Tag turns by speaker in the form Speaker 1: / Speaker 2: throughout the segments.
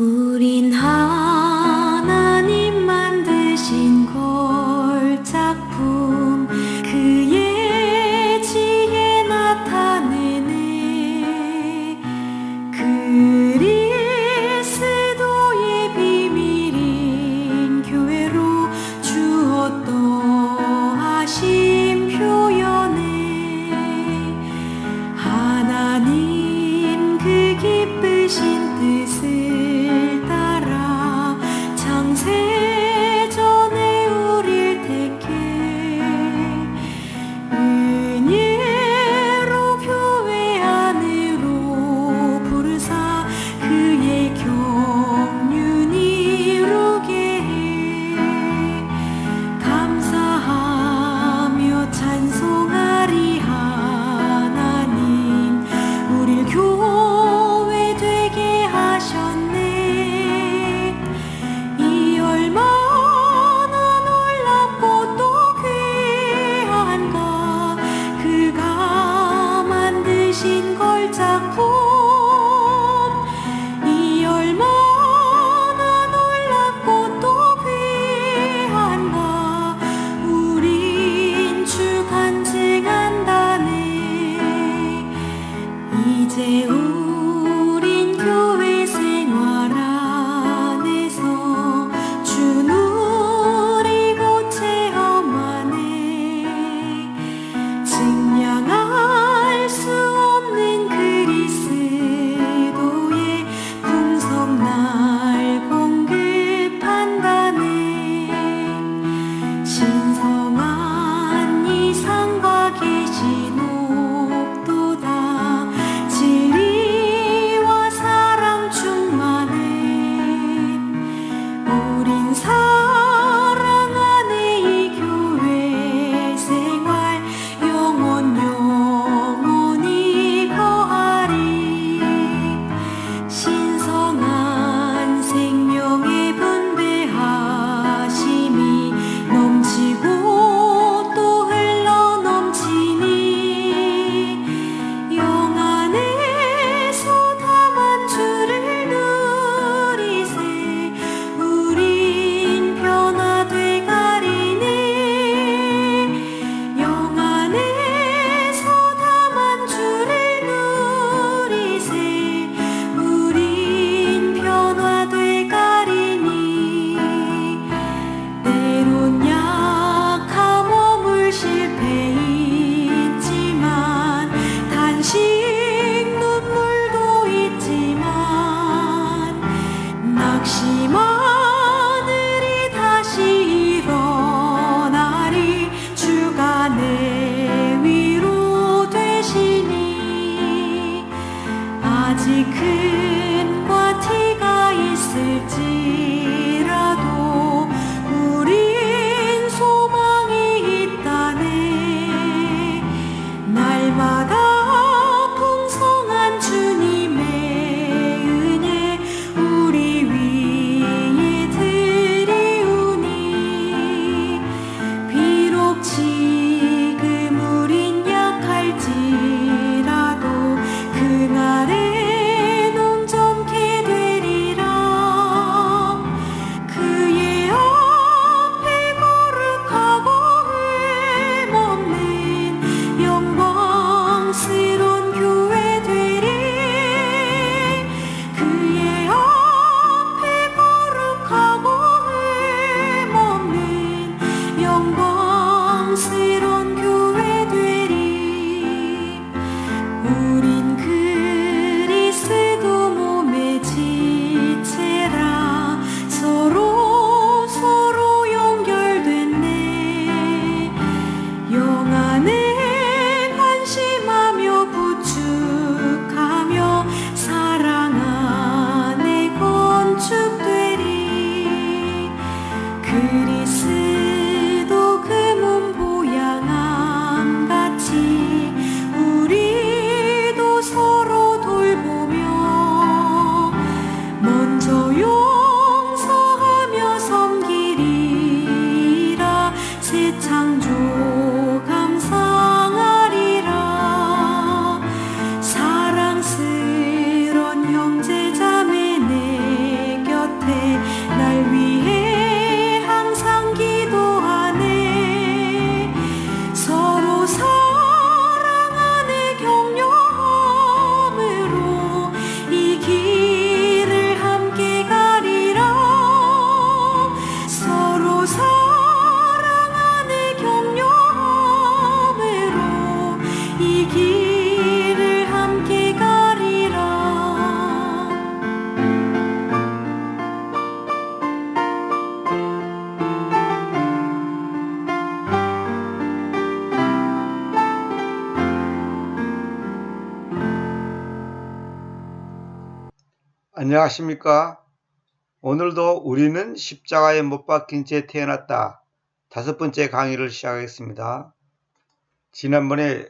Speaker 1: 우린 하나님 만드신 걸작품, 그의 지혜 나타내네. 그리스도의 비밀인 교회로 주 어떠하심 표현해. 하나님 그 기쁘신 뜻을 따라 창세전에 우릴 택해 은혜로 교회 안으로 부르사 그의 경륜 이루게 해. 감사하며 찬송하리 하나님, 우릴 교회 되게 하셨네. 이 얼마나 놀랍고 또 귀한가, 그가 만드신 걸작품. 이 얼마나 놀랍고 또 귀한가, 우린 주 간증한다네. 이제 우린 교회 생활 안에서 주 누리고 체험하네. 증량할 수 없는 그리스도의 풍성 날 공급한다네. 신성한 이상과 계시 높도다. 진리와 사랑 충만해. 우린 사랑 안에 이 교회 생활 영원히 거하리. 신성한 생명의 분배하심이 넘치고 또 흘러 넘치니 영 안에서 다만 주를 누리세. 우린 변화돼 가리니 영 안에서 다만 주를 누리세. 우린 변화돼 가리니 때론 약함 허물 실패 있지만 단식 눈물도 있지만 낙심하늘이 다시 일어나리. 주가 내 위로 되시니 아직 큰 과티가 있을지라도 우린 소망이 있다네. 날마다 풍성한 주님의 은혜 우리 위에 드리우니 비록 지금 우린 약할지라도 그날에 온전케 되리라. 그의 앞에 거룩하고 흠없는 영광스러운 교회 되리. 그의 앞에 거룩하고 흠없는 영광스러운 교회 되리. 우린 그리스도 몸의 지체라. 서로 연결됐네. 영 안에 관심하며 구축하며 사랑 안에 건축되리. 그리스도 그 몸 보양함 같이 우리도
Speaker 2: 안녕하십니까? 오늘도 우리는 십자가에 못 박힌 채 태어났다. 5번째 강의를 시작하겠습니다. 지난번에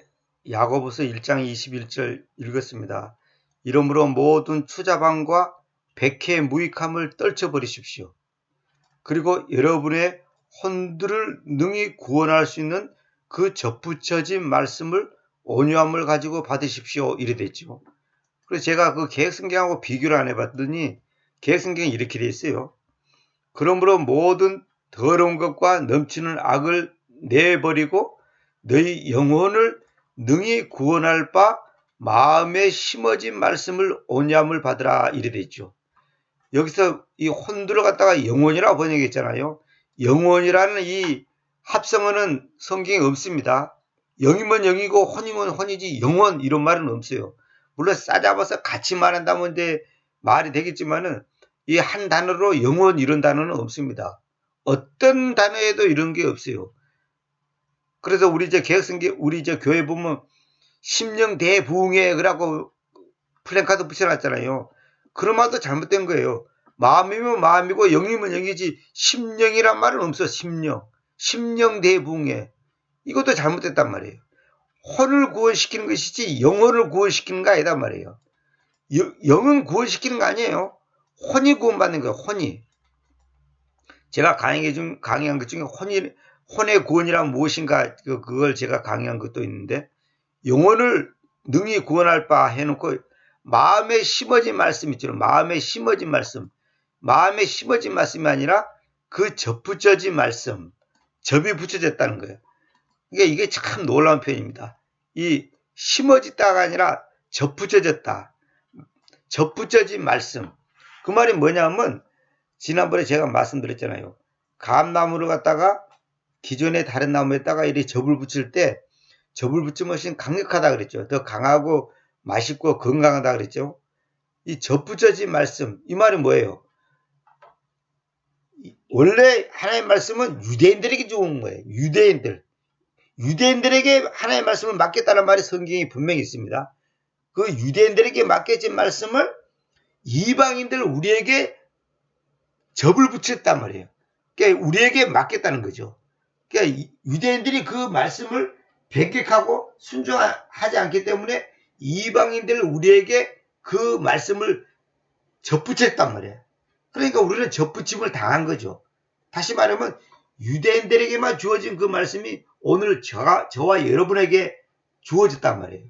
Speaker 2: 야고보서 1장 21절 읽었습니다. 이러므로 모든 추자방과 백해 무익함을 떨쳐버리십시오. 그리고 여러분의 혼들을 능히 구원할 수 있는 그 접붙여진 말씀을 온유함을 가지고 받으십시오. 이래 됐죠. 그래서 제가 그 개혁성경하고 비교를 안 해봤더니 개혁성경이 이렇게 돼 있어요. 그러므로 모든 더러운 것과 넘치는 악을 내버리고 너희 영혼을 능히 구원할 바 마음에 심어진 말씀을 온유함을 받으라 이래 돼 있죠. 여기서 이 혼두를 갖다가 영혼이라고 번역했잖아요. 영혼이라는 이 합성어는 성경에 없습니다. 영이면 영이고 혼이면 혼이지 영혼 이런 말은 없어요. 물론 싸잡아서 같이 말한다면 이제 말이 되겠지만은 이 한 단어로 영혼 이런 단어는 없습니다. 어떤 단어에도 이런 게 없어요. 그래서 우리 이제 개혁성경 우리 이제 교회 보면 심령 대부흥회 그러고 플랜카드 붙여놨잖아요. 그런 말도 잘못된 거예요. 마음이면 마음이고 영이면 영이지 심령이란 말은 없어. 심령 대부흥회 이것도 잘못됐단 말이에요. 혼을 구원시키는 것이지 영혼을 구원시키는 거 아니다 말이에요. 영은 구원시키는 거 아니에요. 혼이 구원받는 거예요. 혼이. 제가 강의한 것 중에 혼의 구원이란 무엇인가 그걸 제가 강의한 것도 있는데 영혼을 능히 구원할 바 해놓고 마음에 심어진 말씀 있죠. 마음에 심어진 말씀. 마음에 심어진 말씀이 아니라 그 접붙여진 말씀. 접이 붙여졌다는 거예요. 이게 참 놀라운 표현입니다. 이 심어졌다가 아니라 접붙여졌다. 접붙여진 말씀. 그 말이 뭐냐면 지난번에 제가 말씀드렸잖아요. 감나무를 갖다가 기존의 다른 나무에다가 이렇게 접을 붙일 때 접을 붙이면 훨씬 강력하다 그랬죠. 더 강하고 맛있고 건강하다 그랬죠. 이 접붙여진 말씀. 이 말이 뭐예요? 원래 하나님의 말씀은 유대인들에게 좋은 거예요. 유대인들에게 하나님의 말씀을 맡겼다는 말이 성경에 분명히 있습니다. 그 유대인들에게 맡겨진 말씀을 이방인들 우리에게 접을 붙였단 말이에요. 그러니까 우리에게 맡겼다는 거죠. 그러니까 유대인들이 그 말씀을 배격하고 순종하지 않기 때문에 이방인들 우리에게 그 말씀을 접붙였단 말이에요. 그러니까 우리는 접붙임을 당한 거죠. 다시 말하면 유대인들에게만 주어진 그 말씀이 오늘 저와 여러분에게 주어졌단 말이에요.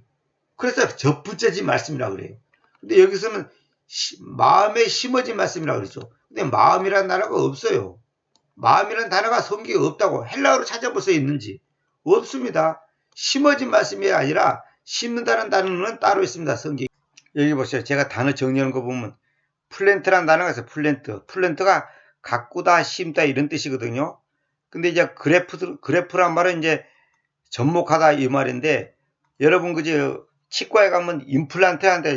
Speaker 2: 그래서 접붙여진 말씀이라고 그래요. 근데 여기서는 마음에 심어진 말씀이라고 그러죠. 근데 마음이라는 단어가 없어요. 마음이라는 단어가 성경에 없다고. 헬라어로 찾아보세요. 있는지. 없습니다. 심어진 말씀이 아니라 심는다는 단어는 따로 있습니다. 성경에. 여기 보세요. 제가 단어 정리하는 거 보면 플랜트라는 단어가 있어요. 플랜트가 가꾸다, 심다 이런 뜻이거든요. 근데 이제 그래프란 말은 이제 접목하다 이 말인데 여러분 그저 치과에 가면 임플란트 한다.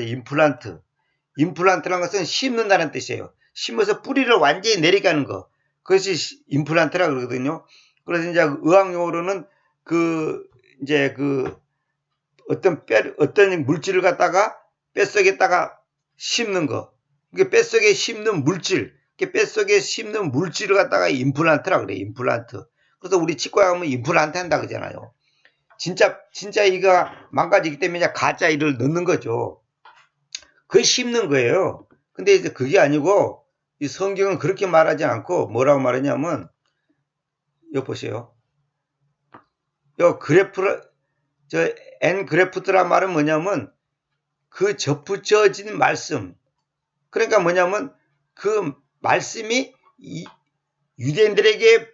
Speaker 2: 임플란트라는 것은 심는다는 뜻이에요. 심어서 뿌리를 완전히 내려가는 거. 그것이 임플란트라 그러거든요. 그래서 이제 의학용어로는 어떤 물질을 갖다가 뼛속에다가 심는 거. 그게 뼛속에 심는 물질. 뼛속에 심는 물질을 갖다가 임플란트라 그래요. 임플란트. 그래서 우리 치과에 가면 임플란트 한다 그러잖아요. 진짜 이가 망가지기 때문에 가짜 이를 넣는 거죠. 그게 심는 거예요. 근데 이제 그게 아니고 이 성경은 그렇게 말하지 않고 뭐라고 말하냐면 여기 보세요. 엔그래프트란 말은 뭐냐면 그 접붙여진 말씀. 그러니까 뭐냐면 그 말씀이 유대인들에게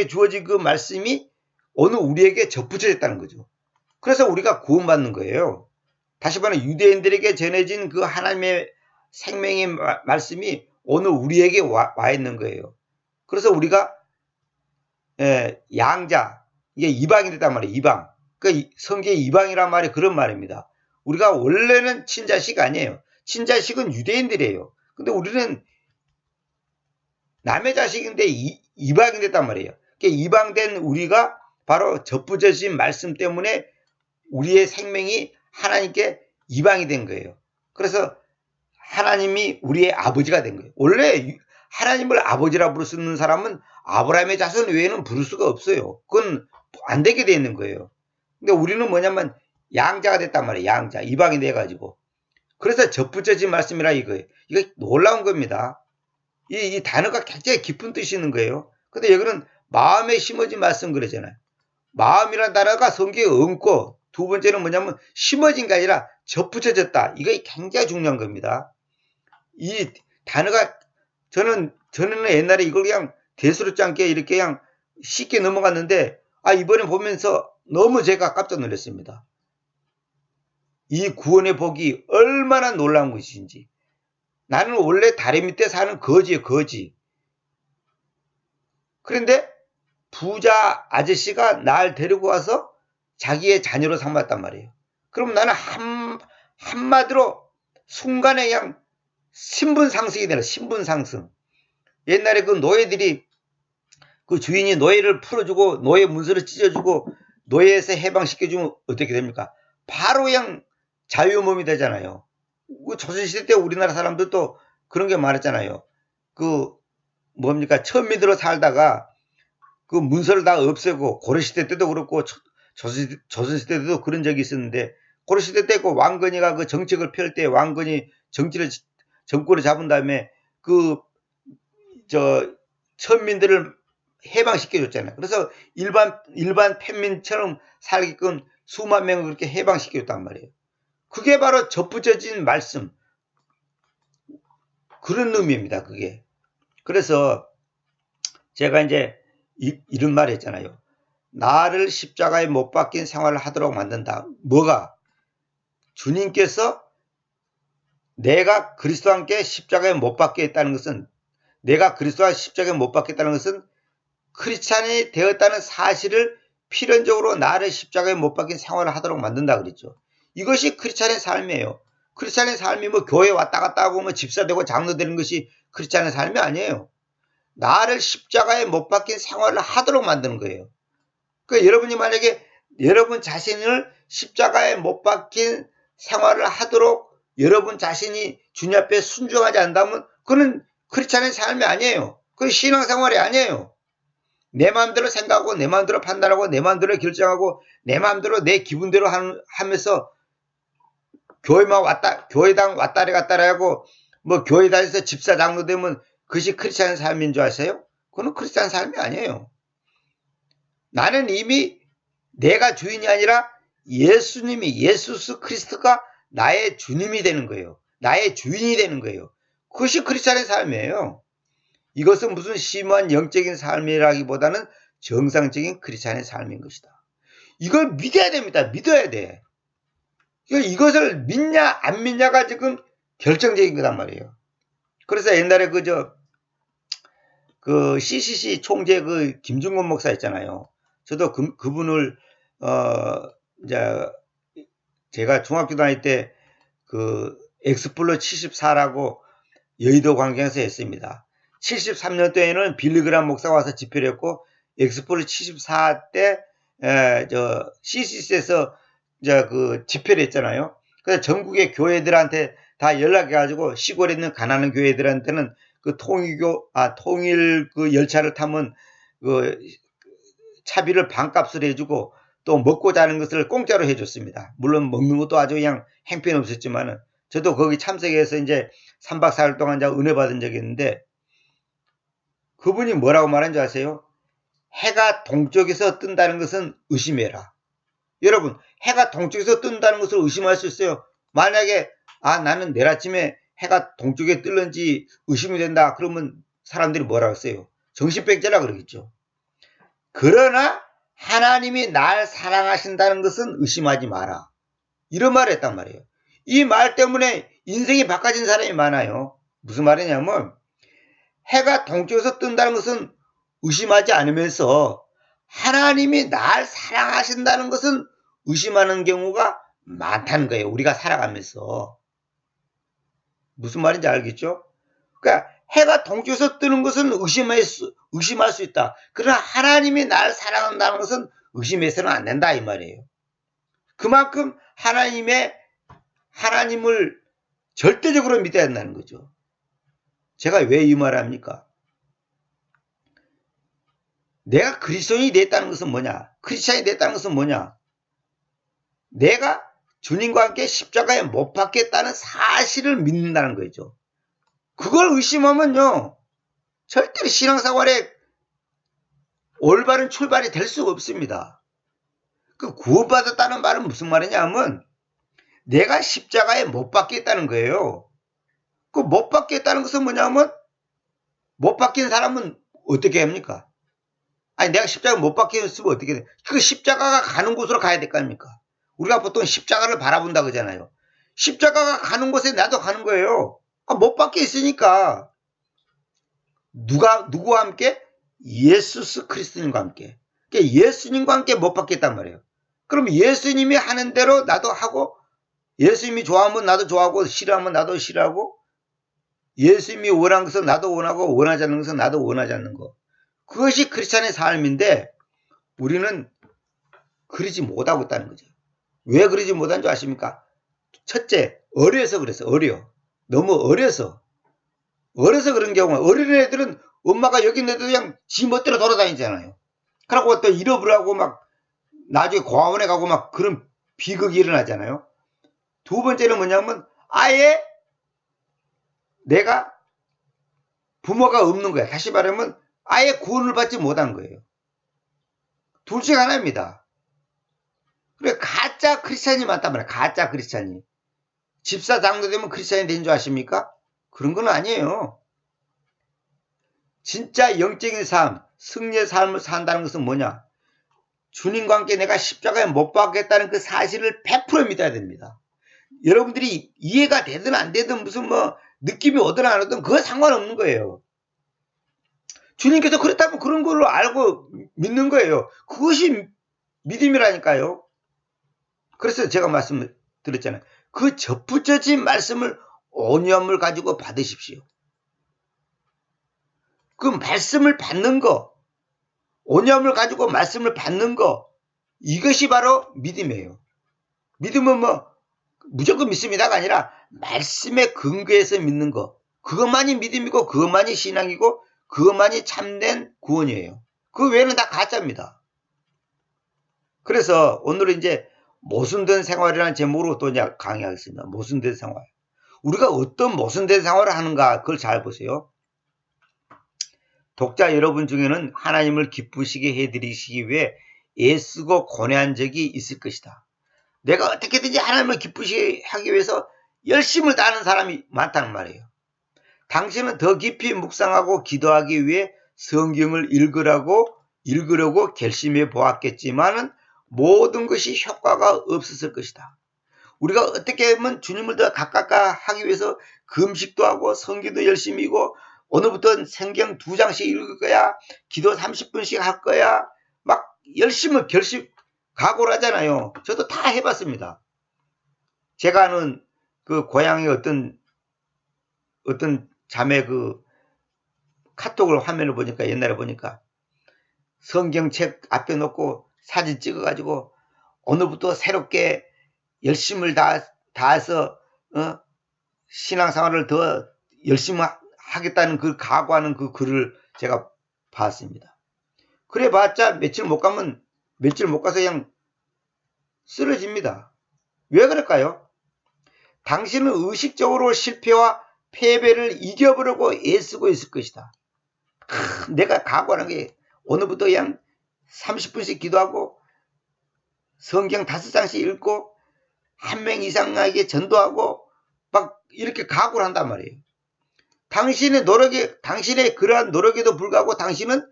Speaker 2: 주어진 그 말씀이 오늘 우리에게 접붙여졌다는 거죠. 그래서 우리가 구원받는 거예요. 다시 말하면 유대인들에게 전해진 그 하나님의 생명의 말씀이 오늘 우리에게 와 있는 거예요. 그래서 우리가 양자, 이게 이방이 됐단 말이에요. 이방. 그러니까 성경의 이방이란 말이 그런 말입니다. 우리가 원래는 친자식 아니에요. 친자식은 유대인들이에요. 근데 우리는 남의 자식인데 이방이 됐단 말이에요. 그러니까 이방된 우리가 바로 접붙여진 말씀 때문에 우리의 생명이 하나님께 이방이 된 거예요. 그래서 하나님이 우리의 아버지가 된 거예요. 원래 하나님을 아버지라 부를 수 있는 사람은 아브라함의 자손 외에는 부를 수가 없어요. 그건 안 되게 돼 있는 거예요. 근데 우리는 뭐냐면 양자가 됐단 말이에요. 양자. 이방이 돼가지고. 그래서 접붙여진 말씀이라 이거예요. 이거 놀라운 겁니다. 이 단어가 굉장히 깊은 뜻이 있는 거예요. 근데 여기는 마음에 심어진 말씀 그러잖아요. 마음이라는 단어가 성경에 없고, 두 번째는 뭐냐면 심어진 게 아니라 접붙여졌다. 이거 굉장히 중요한 겁니다. 이 단어가 저는 옛날에 이걸 그냥 대수롭지 않게 이렇게 그냥 쉽게 넘어갔는데, 이번에 보면서 너무 제가 깜짝 놀랐습니다. 이 구원의 복이 얼마나 놀라운 것인지. 나는 원래 다리 밑에 사는 거지예요, 거지. 그런데 부자 아저씨가 날 데리고 와서 자기의 자녀로 삼았단 말이에요. 그럼 나는 한마디로 순간에 그냥 신분 상승이 되나, 신분 상승. 옛날에 그 노예들이 그 주인이 노예를 풀어주고 노예 문서를 찢어주고 노예에서 해방시켜주면 어떻게 됩니까? 바로 그냥 자유몸이 되잖아요. 조선시대 때 우리나라 사람들도 그런 게 많았잖아요. 그 뭡니까? 천민으로 살다가 그 문서를 다 없애고, 고려시대 때도 그렇고 조선시대 때도 그런 적이 있었는데, 고려시대 때 그 왕건이가 그 정책을 펼 때 왕건이 정권을 잡은 다음에 천민들을 해방시켜 줬잖아요. 그래서 일반 팬민처럼 살게끔 수만 명을 그렇게 해방시켜 줬단 말이에요. 그게 바로 접붙여진 말씀. 그런 의미입니다, 그게. 그래서 제가 이제 이런 말 했잖아요. 나를 십자가에 못 박힌 생활을 하도록 만든다. 뭐가? 주님께서 내가 그리스도와 함께 십자가에 못 박게 했다는 것은, 내가 그리스도와 십자가에 못 박혔다는 것은 크리스찬이 되었다는 사실을 필연적으로 나를 십자가에 못 박힌 생활을 하도록 만든다 그랬죠. 이것이 크리스찬의 삶이에요. 크리스찬의 삶이 뭐 교회 왔다 갔다 하고 뭐 집사 되고 장로 되는 것이 크리스찬의 삶이 아니에요. 나를 십자가에 못 박힌 생활을 하도록 만드는 거예요. 그러니까 여러분이 만약에 여러분 자신을 십자가에 못 박힌 생활을 하도록 여러분 자신이 주님 앞에 순종하지 않는다면 그건 크리스찬의 삶이 아니에요. 그건 신앙생활이 아니에요. 내 마음대로 생각하고 내 마음대로 판단하고 내 마음대로 결정하고 내 마음대로 내 기분대로 하면서 교회당 왔다리 갔다리 하고 뭐 교회 다니면서 집사 장로 되면 그것이 크리스찬 삶인 줄 아세요? 그건 크리스찬 삶이 아니에요. 나는 이미 내가 주인이 아니라 예수님이, 예수 그리스도가 나의 주님이 되는 거예요. 나의 주인이 되는 거예요. 그것이 크리스찬의 삶이에요. 이것은 무슨 심오한 영적인 삶이라기보다는 정상적인 크리스찬의 삶인 것이다. 이걸 믿어야 됩니다. 믿어야 돼. 이것을 믿냐 안 믿냐가 지금 결정적인 거단 말이에요. 그래서 옛날에 그 CCC 총재 그 김중곤 목사 있잖아요. 저도 그분을 이제 제가 중학교 다닐 때 그 엑스플로 74라고 여의도 광장에서 했습니다. 73년도에는 빌리그람 목사가 와서 집회를 했고, 엑스플로 74 때 CCC에서 그 집회를 했잖아요. 그래서 전국의 교회들한테 다 연락해가지고 시골에 있는 가난한 교회들한테는 그 통일 그 열차를 타면 그 차비를 반값을 해주고 또 먹고 자는 것을 공짜로 해줬습니다. 물론 먹는 것도 아주 그냥 행편없었지만은 저도 거기 참석해서 이제 3박 4일 동안 은혜 받은 적이 있는데, 그분이 뭐라고 말한지 아세요? 해가 동쪽에서 뜬다는 것은 의심해라. 여러분, 해가 동쪽에서 뜬다는 것을 의심할 수 있어요. 만약에 나는 내일 아침에 해가 동쪽에 뜰는지 의심이 된다. 그러면 사람들이 뭐라고 했어요? 정신병자라 그러겠죠. 그러나 하나님이 날 사랑하신다는 것은 의심하지 마라. 이런 말을 했단 말이에요. 이 말 때문에 인생이 바꿔진 사람이 많아요. 무슨 말이냐면 해가 동쪽에서 뜬다는 것은 의심하지 않으면서 하나님이 날 사랑하신다는 것은 의심하는 경우가 많다는 거예요. 우리가 살아가면서. 무슨 말인지 알겠죠? 그러니까 해가 동쪽에서 뜨는 것은 의심할 수 있다. 그러나 하나님이 날 사랑한다는 것은 의심해서는 안 된다 이 말이에요. 그만큼 하나님을 절대적으로 믿어야 한다는 거죠. 제가 왜 이 말을 합니까? 내가 그리스도인이 됐다는 것은 뭐냐? 크리스찬이 됐다는 것은 뭐냐? 내가 주님과 함께 십자가에 못 박겠다는 사실을 믿는다는 거죠. 그걸 의심하면요, 절대로 신앙생활에 올바른 출발이 될 수가 없습니다. 그 구원받았다는 말은 무슨 말이냐 하면 내가 십자가에 못 박겠다는 거예요. 그 못 박겠다는 것은 뭐냐면 못 박힌 사람은 어떻게 합니까? 아니 내가 십자가 못 박혔으면 어떻게 돼? 그 십자가가 가는 곳으로 가야 될 거 아닙니까? 우리가 보통 십자가를 바라본다 그러잖아요. 십자가가 가는 곳에 나도 가는 거예요. 못 박혀 있으니까 누구와 함께? 예수 그리스도님과 함께. 그러니까 예수님과 함께 못 박겠단 말이에요. 그럼 예수님이 하는 대로 나도 하고 예수님이 좋아하면 나도 좋아하고 싫어하면 나도 싫어하고 예수님이 원하는 것은 나도 원하고 원하지 않는 것은 나도 원하지 않는 거. 그것이 크리스찬의 삶인데 우리는 그러지 못하고 있다는 거죠. 왜 그러지 못한 줄 아십니까? 첫째, 어려서 그랬어. 너무 어려서 그런 경우가 어린 애들은 엄마가 여기 있는 애들 그냥 지 멋대로 돌아다니잖아요. 그러고 또 잃어버리고 막 나중에 고아원에 가고 막 그런 비극이 일어나잖아요. 두 번째는 뭐냐면 아예 내가 부모가 없는 거야. 다시 말하면 아예 구원을 받지 못한 거예요. 둘 중 하나입니다. 그래 가짜 크리스찬이 많단 말이야. 가짜 크리스찬이. 집사 장로 되면 크리스찬이 된 줄 아십니까? 그런 건 아니에요. 진짜 영적인 삶, 승리의 삶을 산다는 것은 뭐냐? 주님과 함께 내가 십자가에 못 박겠다는 그 사실을 100% 믿어야 됩니다. 여러분들이 이해가 되든 안 되든 무슨 뭐 느낌이 오든 안 오든 그거 상관없는 거예요. 주님께서 그렇다면 그런 걸로 알고 믿는 거예요. 그것이 믿음이라니까요. 그래서 제가 말씀을 드렸잖아요. 그 접붙여진 말씀을 온유함을 가지고 받으십시오. 그 말씀을 받는 거, 온유함을 가지고 말씀을 받는 거, 이것이 바로 믿음이에요. 믿음은 뭐 무조건 믿습니다가 아니라 말씀에 근거해서 믿는 거, 그것만이 믿음이고 그것만이 신앙이고 그것만이 참된 구원이에요. 그 외에는 다 가짜입니다. 그래서 오늘은 이제 모순된 생활이라는 제목으로 또 강의하겠습니다. 모순된 생활. 우리가 어떤 모순된 생활을 하는가 그걸 잘 보세요. 독자 여러분 중에는 하나님을 기쁘시게 해드리시기 위해 애쓰고 고뇌한 적이 있을 것이다. 내가 어떻게든지 하나님을 기쁘시게 하기 위해서 열심을 다하는 사람이 많다는 말이에요. 당신은 더 깊이 묵상하고 기도하기 위해 성경을 읽으려고 결심해 보았겠지만은 모든 것이 효과가 없었을 것이다. 우리가 어떻게 하면 주님을 더 가깝게 하기 위해서 금식도 하고 성기도 열심히 읽고 오늘부터 성경 2장씩 읽을 거야. 기도 30분씩 할 거야. 막 열심히 각오를 하잖아요. 저도 다 해봤습니다. 제가 아는 그 고향의 어떤 자매 그 카톡을 화면을 보니까 옛날에 보니까 성경책 앞에 놓고 사진 찍어가지고 오늘부터 새롭게 열심을 다해서 신앙생활을 더 열심히 하겠다는 그 각오하는 그 글을 제가 봤습니다. 그래 봤자 며칠 못 가서 그냥 쓰러집니다. 왜 그럴까요? 당신은 의식적으로 실패와 패배를 이겨보려고 애쓰고 있을 것이다. 내가 각오하는 게 오늘부터 그냥 30분씩 기도하고 성경 5장씩 읽고 1명 이상에게 전도하고 막 이렇게 각오를 한단 말이에요. 당신의 그러한 노력에도 불구하고 당신은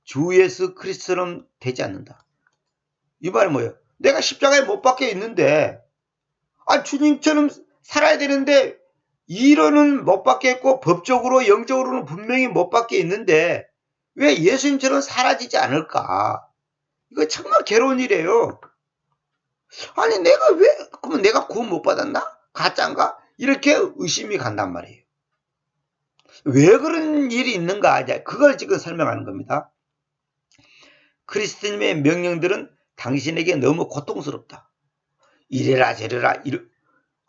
Speaker 2: 주 예수 그리스도처럼 되지 않는다. 이 말은 뭐예요? 내가 십자가에 못 박혀 있는데 주님처럼 살아야 되는데 이론은 못 박혀 있고 법적으로 영적으로는 분명히 못 박혀 있는데 왜 예수님처럼 사라지지 않을까? 이거 정말 괴로운 일이에요. 아니 그러면 내가 구원 못 받았나? 가짜인가? 이렇게 의심이 간단 말이에요. 왜 그런 일이 있는가? 그걸 지금 설명하는 겁니다. 그리스도님의 명령들은 당신에게 너무 고통스럽다. 이래라 저래라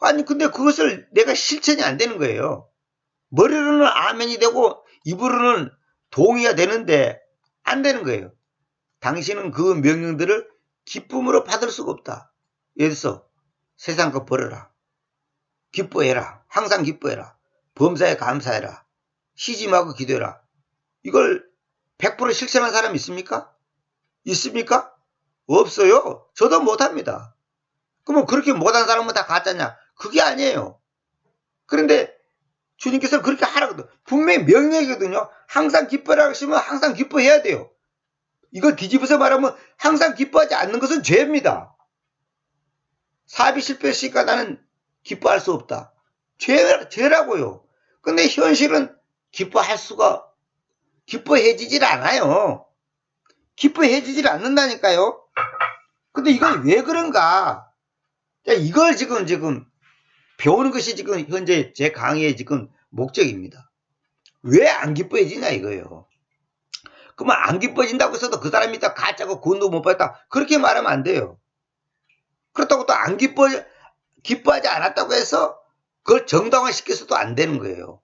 Speaker 2: 아니 근데 그것을 내가 실천이 안 되는 거예요. 머리로는 아멘이 되고 입으로는 동의가 되는데 안 되는 거예요. 당신은 그 명령들을 기쁨으로 받을 수가 없다. 예를 들어서 세상 것 버려라. 기뻐해라. 항상 기뻐해라. 범사에 감사해라. 쉬지 말고 기도해라. 이걸 100% 실천한 사람 있습니까? 있습니까? 없어요. 저도 못합니다. 그러면 그렇게 못한 사람은 다 가짜냐? 그게 아니에요. 그런데 주님께서 그렇게 하라거든. 분명히 명령이거든요. 항상 기뻐하라고 하시면 항상 기뻐해야 돼요. 이거 뒤집어서 말하면 항상 기뻐하지 않는 것은 죄입니다. 사업이 실패했으니까 나는 기뻐할 수 없다. 죄라고요. 근데 현실은 기뻐해지질 않아요. 기뻐해지질 않는다니까요. 근데 이걸 왜 그런가? 이걸 지금 배우는 것이 지금 현재 제 강의의 지금 목적입니다. 왜 안 기뻐해지냐 이거예요. 그러면 안 기뻐진다고 해서도 그 사람이 다 가짜고 구원도 못 받았다. 그렇게 말하면 안 돼요. 그렇다고 또 안 기뻐하지 않았다고 해서 그걸 정당화 시켜서도 안 되는 거예요.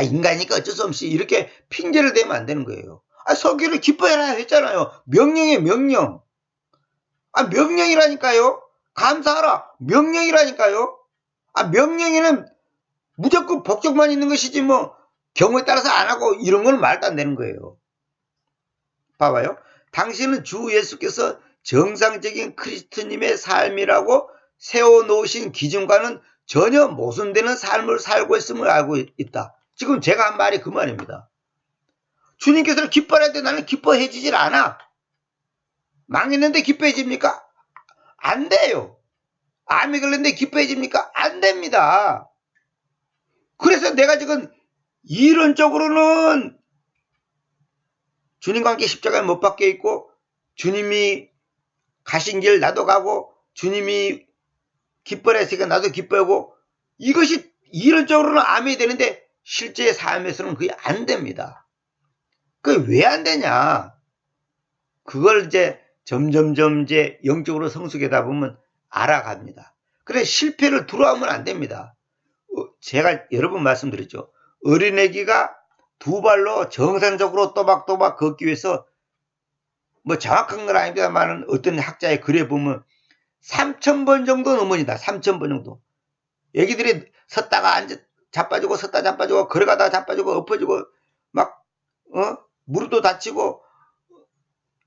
Speaker 2: 인간이니까 어쩔 수 없이 이렇게 핑계를 대면 안 되는 거예요. 설교를 기뻐해라 했잖아요. 명령이에요, 명령. 명령이라니까요. 감사하라. 명령이라니까요. 명령에는 무조건 복종만 있는 것이지 뭐 경우에 따라서 안 하고 이런 건 말도 안 되는 거예요. 봐봐요. 당신은 주 예수께서 정상적인 크리스토님의 삶이라고 세워놓으신 기준과는 전혀 모순되는 삶을 살고 있음을 알고 있다. 지금 제가 한 말이 그 말입니다. 주님께서는 기뻐할 때 나는 기뻐해지질 않아. 망했는데 기뻐해집니까? 안 돼요. 암이 걸렸는데 기뻐해집니까? 안 됩니다. 그래서 내가 지금 이론적으로는 주님과 함께 십자가에 못 박혀 있고 주님이 가신 길 나도 가고 주님이 기뻐했으니까 나도 기뻐하고 이것이 이론적으로는 암이 되는데 실제 삶에서는 그게 안 됩니다. 그게 왜 안 되냐? 그걸 이제 점점점 이제 영적으로 성숙하다 보면 알아갑니다. 그래 실패를 두려워하면 안 됩니다. 제가 여러 번 말씀드렸죠. 어린애기가 두 발로 정상적으로 또박또박 걷기 위해서 뭐 정확한 건 아닙니다만 어떤 학자의 글에 보면 3,000번 정도 넘어진다. 3,000번 정도. 애기들이 섰다가 자빠지고 섰다 자빠지고 걸어가다가 자빠지고 엎어지고 막 무릎도 다치고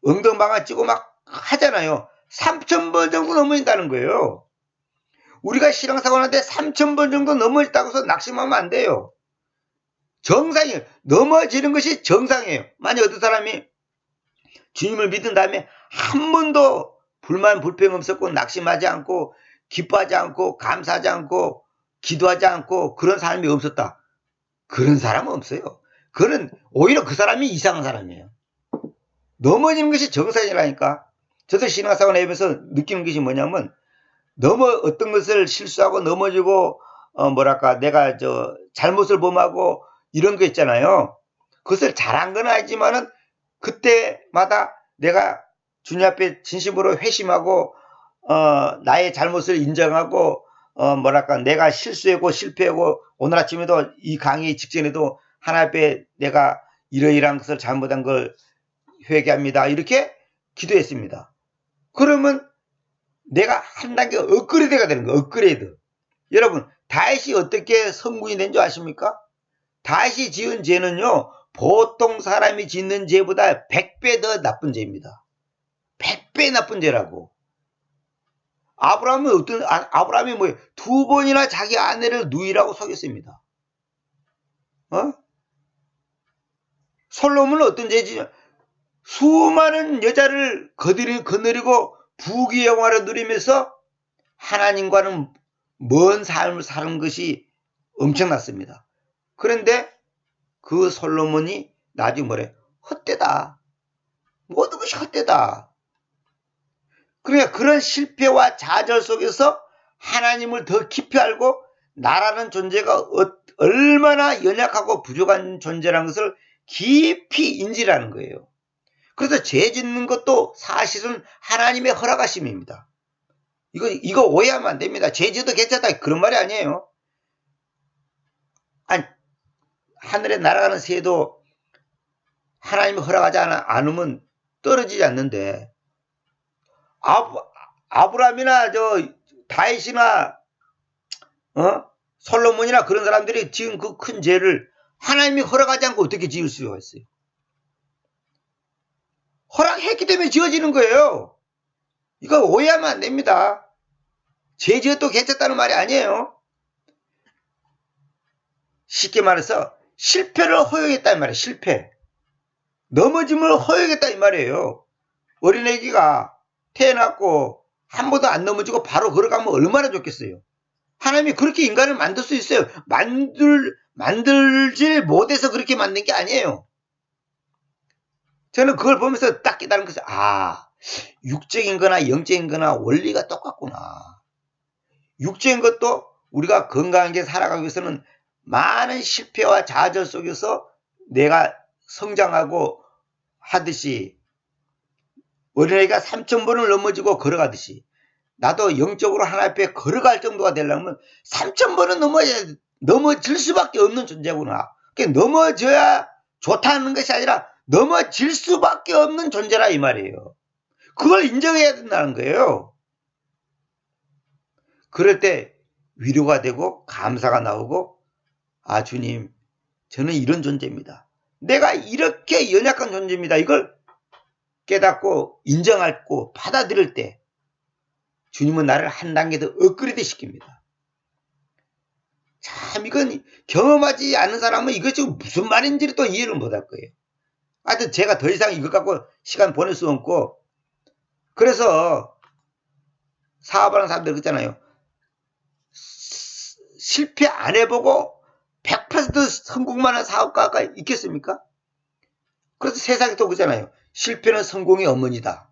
Speaker 2: 엉덩방아 찌고 막 하잖아요. 3,000번 정도 넘어진다는 거예요. 우리가 신앙생활 하는데 3,000번 정도 넘어졌다고 해서 낙심하면 안 돼요. 정상이에요. 넘어지는 것이 정상이에요. 만약 어떤 사람이 주님을 믿은 다음에 한 번도 불만 불평 없었고 낙심하지 않고 기뻐하지 않고 감사하지 않고 기도하지 않고 그런 사람이 없었다. 그런 사람은 없어요. 그는 오히려 그 사람이 이상한 사람이에요. 넘어지는 것이 정상이라니까. 저도 신앙생활 하면서 느끼는 것이 뭐냐면 어떤 것을 실수하고 넘어지고 내가 잘못을 범하고 이런 거 있잖아요. 그것을 잘한 건 아니지만은 그때마다 내가 주님 앞에 진심으로 회심하고 나의 잘못을 인정하고 내가 실수하고 실패하고 오늘 아침에도 이 강의 직전에도 하나님 앞에 내가 이러이러한 것을 잘못한 걸 회개합니다. 이렇게 기도했습니다. 그러면 내가 한 단계 업그레이드가 되는 거예요. 업그레이드. 여러분 다윗이 어떻게 성군이 된 줄 아십니까? 다윗이 지은 죄는요. 보통 사람이 짓는 죄보다 100배 더 나쁜 죄입니다. 100배 나쁜 죄라고. 아브라함이 뭐예요? 2번이나 자기 아내를 누이라고 속였습니다. 솔로몬은 어떤 죄지? 수많은 여자를 거느리고 부귀 영화를 누리면서 하나님과는 먼 삶을 사는 것이 엄청났습니다. 그런데 그 솔로몬이 나중에 뭐래? 헛되다. 모든 것이 헛되다. 그러니까 그런 실패와 좌절 속에서 하나님을 더 깊이 알고 나라는 존재가 얼마나 연약하고 부족한 존재라는 것을 깊이 인지라는 거예요. 그래서 죄 짓는 것도 사실은 하나님의 허락하심입니다. 이거 오해하면 안 됩니다. 죄지어도 괜찮다. 그런 말이 아니에요. 아니, 하늘에 날아가는 새도 하나님이 허락하지 않으면 떨어지지 않는데, 아브라함이나 다윗이나 솔로몬이나 그런 사람들이 지은 그 큰 죄를 하나님이 허락하지 않고 어떻게 지을 수가 있어요? 허락했기 때문에 지어지는 거예요. 이거 오해하면 안 됩니다. 죄 지어도 괜찮다는 말이 아니에요. 쉽게 말해서 실패를 허용했다 이 말이에요. 실패. 넘어짐을 허용했다 이 말이에요. 어린애기가 태어났고 한 번도 안 넘어지고 바로 걸어가면 얼마나 좋겠어요. 하나님이 그렇게 인간을 만들 수 있어요. 만들지 못해서 그렇게 만든 게 아니에요. 저는 그걸 보면서 딱 깨달은 것이, 육적인 거나 영적인 거나 원리가 똑같구나. 육적인 것도 우리가 건강하게 살아가기 위해서는 많은 실패와 좌절 속에서 내가 성장하고 하듯이, 어린아이가 3,000번을 넘어지고 걸어가듯이, 나도 영적으로 하나님 앞에 걸어갈 정도가 되려면 3,000번은 넘어질 수밖에 없는 존재구나. 그러니까 넘어져야 좋다는 것이 아니라 넘어질 수밖에 없는 존재라 이 말이에요. 그걸 인정해야 된다는 거예요. 그럴 때 위로가 되고 감사가 나오고, 주님, 저는 이런 존재입니다. 내가 이렇게 연약한 존재입니다. 이걸 깨닫고 인정하고 받아들일 때 주님은 나를 한 단계 더 업그레이드 시킵니다. 참, 이건 경험하지 않은 사람은 이거 지금 무슨 말인지를 또 이해를 못할 거예요. 하여튼 제가 더 이상 이것 갖고 시간 보낼 수 없고, 그래서 사업하는 사람들 그렇잖아요. 실패 안 해보고 100% 성공만 한 사업가가 있겠습니까? 그래서 세상에 또 그러잖아요. 실패는 성공의 어머니다.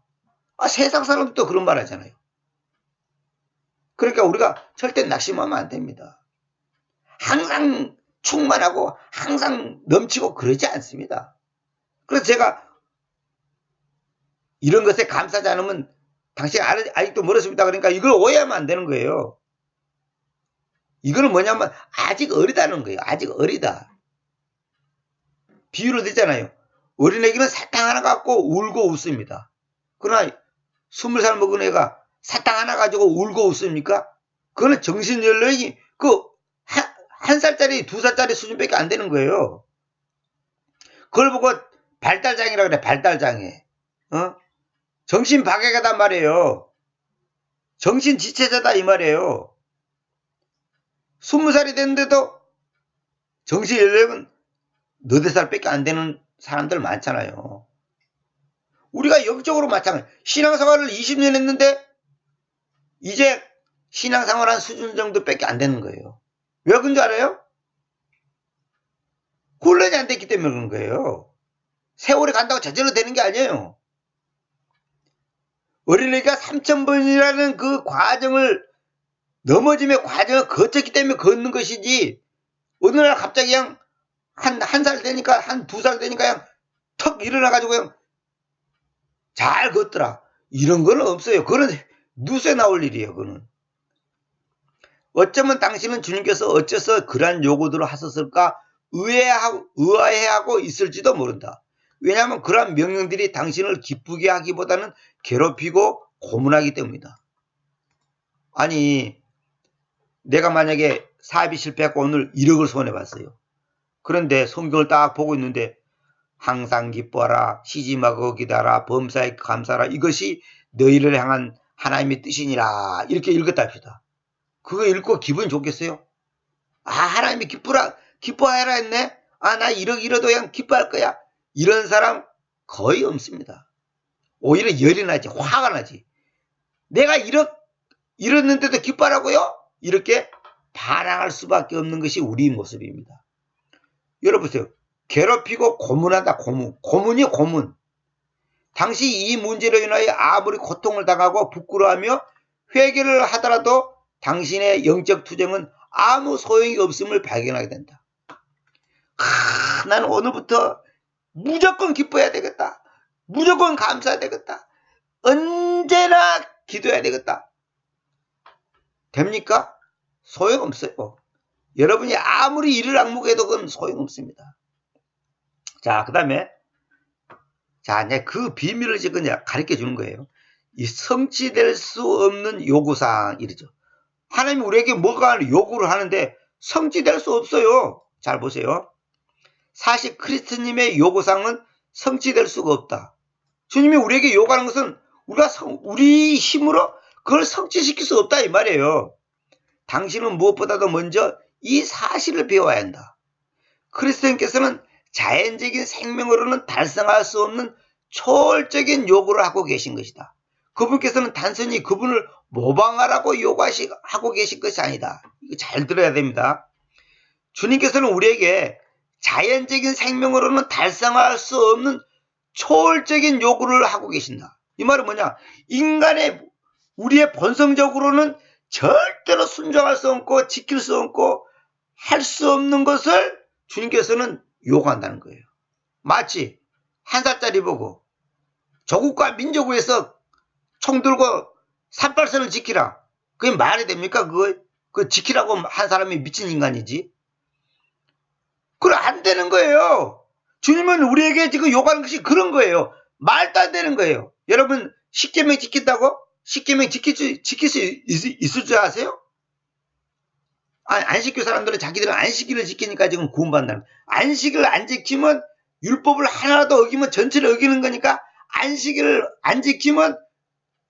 Speaker 2: 세상 사람들도 그런 말 하잖아요. 그러니까 우리가 절대 낙심하면 안 됩니다. 항상 충만하고 항상 넘치고 그러지 않습니다. 그래서 제가 이런 것에 감사하지 않으면 당신 아직도 멀었습니다. 그러니까 이걸 오해하면 안 되는 거예요. 이거는 뭐냐면 아직 어리다는 거예요. 아직 어리다. 비유를 듣잖아요. 어린애기는 사탕 하나 갖고 울고 웃습니다. 그러나 20살 먹은 애가 사탕 하나 가지고 울고 웃습니까? 그거는 정신연령이 한 살짜리, 2살짜리 수준밖에 안 되는 거예요. 그걸 보고 발달장애라 그래, 발달장애. 정신박약하단 말이에요. 정신지체자다 이 말이에요. 20살이 됐는데도 정신연령은 너댓 살밖에 안 되는 사람들 많잖아요. 우리가 영적으로 마찬가지. 신앙생활을 20년 했는데 이제 신앙생활 한 수준 정도밖에 안 되는 거예요. 왜 그런 줄 알아요? 훈련이 안 됐기 때문에 그런 거예요. 세월이 간다고 저절로 되는 게 아니에요. 어린애가 3,000번이라는 그 과정을, 넘어짐의 과정을 거쳤기 때문에 걷는 것이지, 어느 날 갑자기 그냥 한 살 되니까, 한 2살 되니까 그냥 턱 일어나가지고 그냥 잘 걷더라. 이런 거는 없어요. 그거는 뉴스에 나올 일이에요. 그거는. 어쩌면 당신은 주님께서 어째서 그러한 요구들을 하셨을까 의아해하고 있을지도 모른다. 왜냐하면 그러한 명령들이 당신을 기쁘게 하기보다는 괴롭히고 고문하기 때문이다. 아니, 내가 만약에 사업이 실패하고 오늘 1억을 손해봤어요. 그런데 성경을 딱 보고 있는데 항상 기뻐하라, 시짐하고 기다라, 범사에 감사하라, 이것이 너희를 향한 하나님의 뜻이니라, 이렇게 읽었다 합시다. 그거 읽고 기분 좋겠어요? 하나님이 기뻐하라 했네? 나 1억 잃어도 그냥 기뻐할 거야. 이런 사람 거의 없습니다. 오히려 열이 나지, 화가 나지. 내가 1억 잃었는데도 기뻐하라고요? 이렇게 반항할 수밖에 없는 것이 우리 모습입니다. 여러분 보세요. 괴롭히고 고문하다, 고문이요, 고문. 당시 이 문제로 인하여 아무리 고통을 당하고 부끄러워하며 회개를 하더라도 당신의 영적 투쟁은 아무 소용이 없음을 발견하게 된다. 나는 오늘부터 무조건 기뻐해야 되겠다. 무조건 감사해야 되겠다. 언제나 기도해야 되겠다. 됩니까? 소용없어요. 여러분이 아무리 이를 악무해도 그건 소용없습니다. 자, 그 다음에 자, 이제 그 비밀을 지금 가르쳐 주는 거예요. 이 성취될 수 없는 요구사항 이러죠. 하나님이 우리에게 뭐가 요구를 하는데 성취될 수 없어요. 잘 보세요. 사실 크리스님의 요구사항은 성취될 수가 없다. 주님이 우리에게 요구하는 것은 우리 힘으로 그걸 성취시킬 수 없다 이 말이에요. 당신은 무엇보다도 먼저 이 사실을 배워야 한다. 그리스도인께서는 자연적인 생명으로는 달성할 수 없는 초월적인 요구를 하고 계신 것이다. 그분께서는 단순히 그분을 모방하라고 요구하고 계신 것이 아니다. 이거 잘 들어야 됩니다. 주님께서는 우리에게 자연적인 생명으로는 달성할 수 없는 초월적인 요구를 하고 계신다. 이 말은 뭐냐? 우리의 본성적으로는 절대로 순종할 수 없고 지킬 수 없고 할 수 없는 것을 주님께서는 요구한다는 거예요. 마치 한 살짜리 보고 조국과 민족을 위해서 총 들고 삿발선을 지키라. 그게 말이 됩니까? 그거 지키라고 한 사람이 미친 인간이지. 그럼 안 되는 거예요. 주님은 우리에게 지금 요구하는 것이 그런 거예요. 말도 안 되는 거예요. 여러분 10계명 지킨다고? 10계명 지킬 수 있을 줄 아세요? 안식교 사람들은 자기들은 안식일을 지키니까 지금 구원받는다는 거예요. 안식일을 안 지키면 율법을 하나라도 어기면 전체를 어기는 거니까 안식일을 안 지키면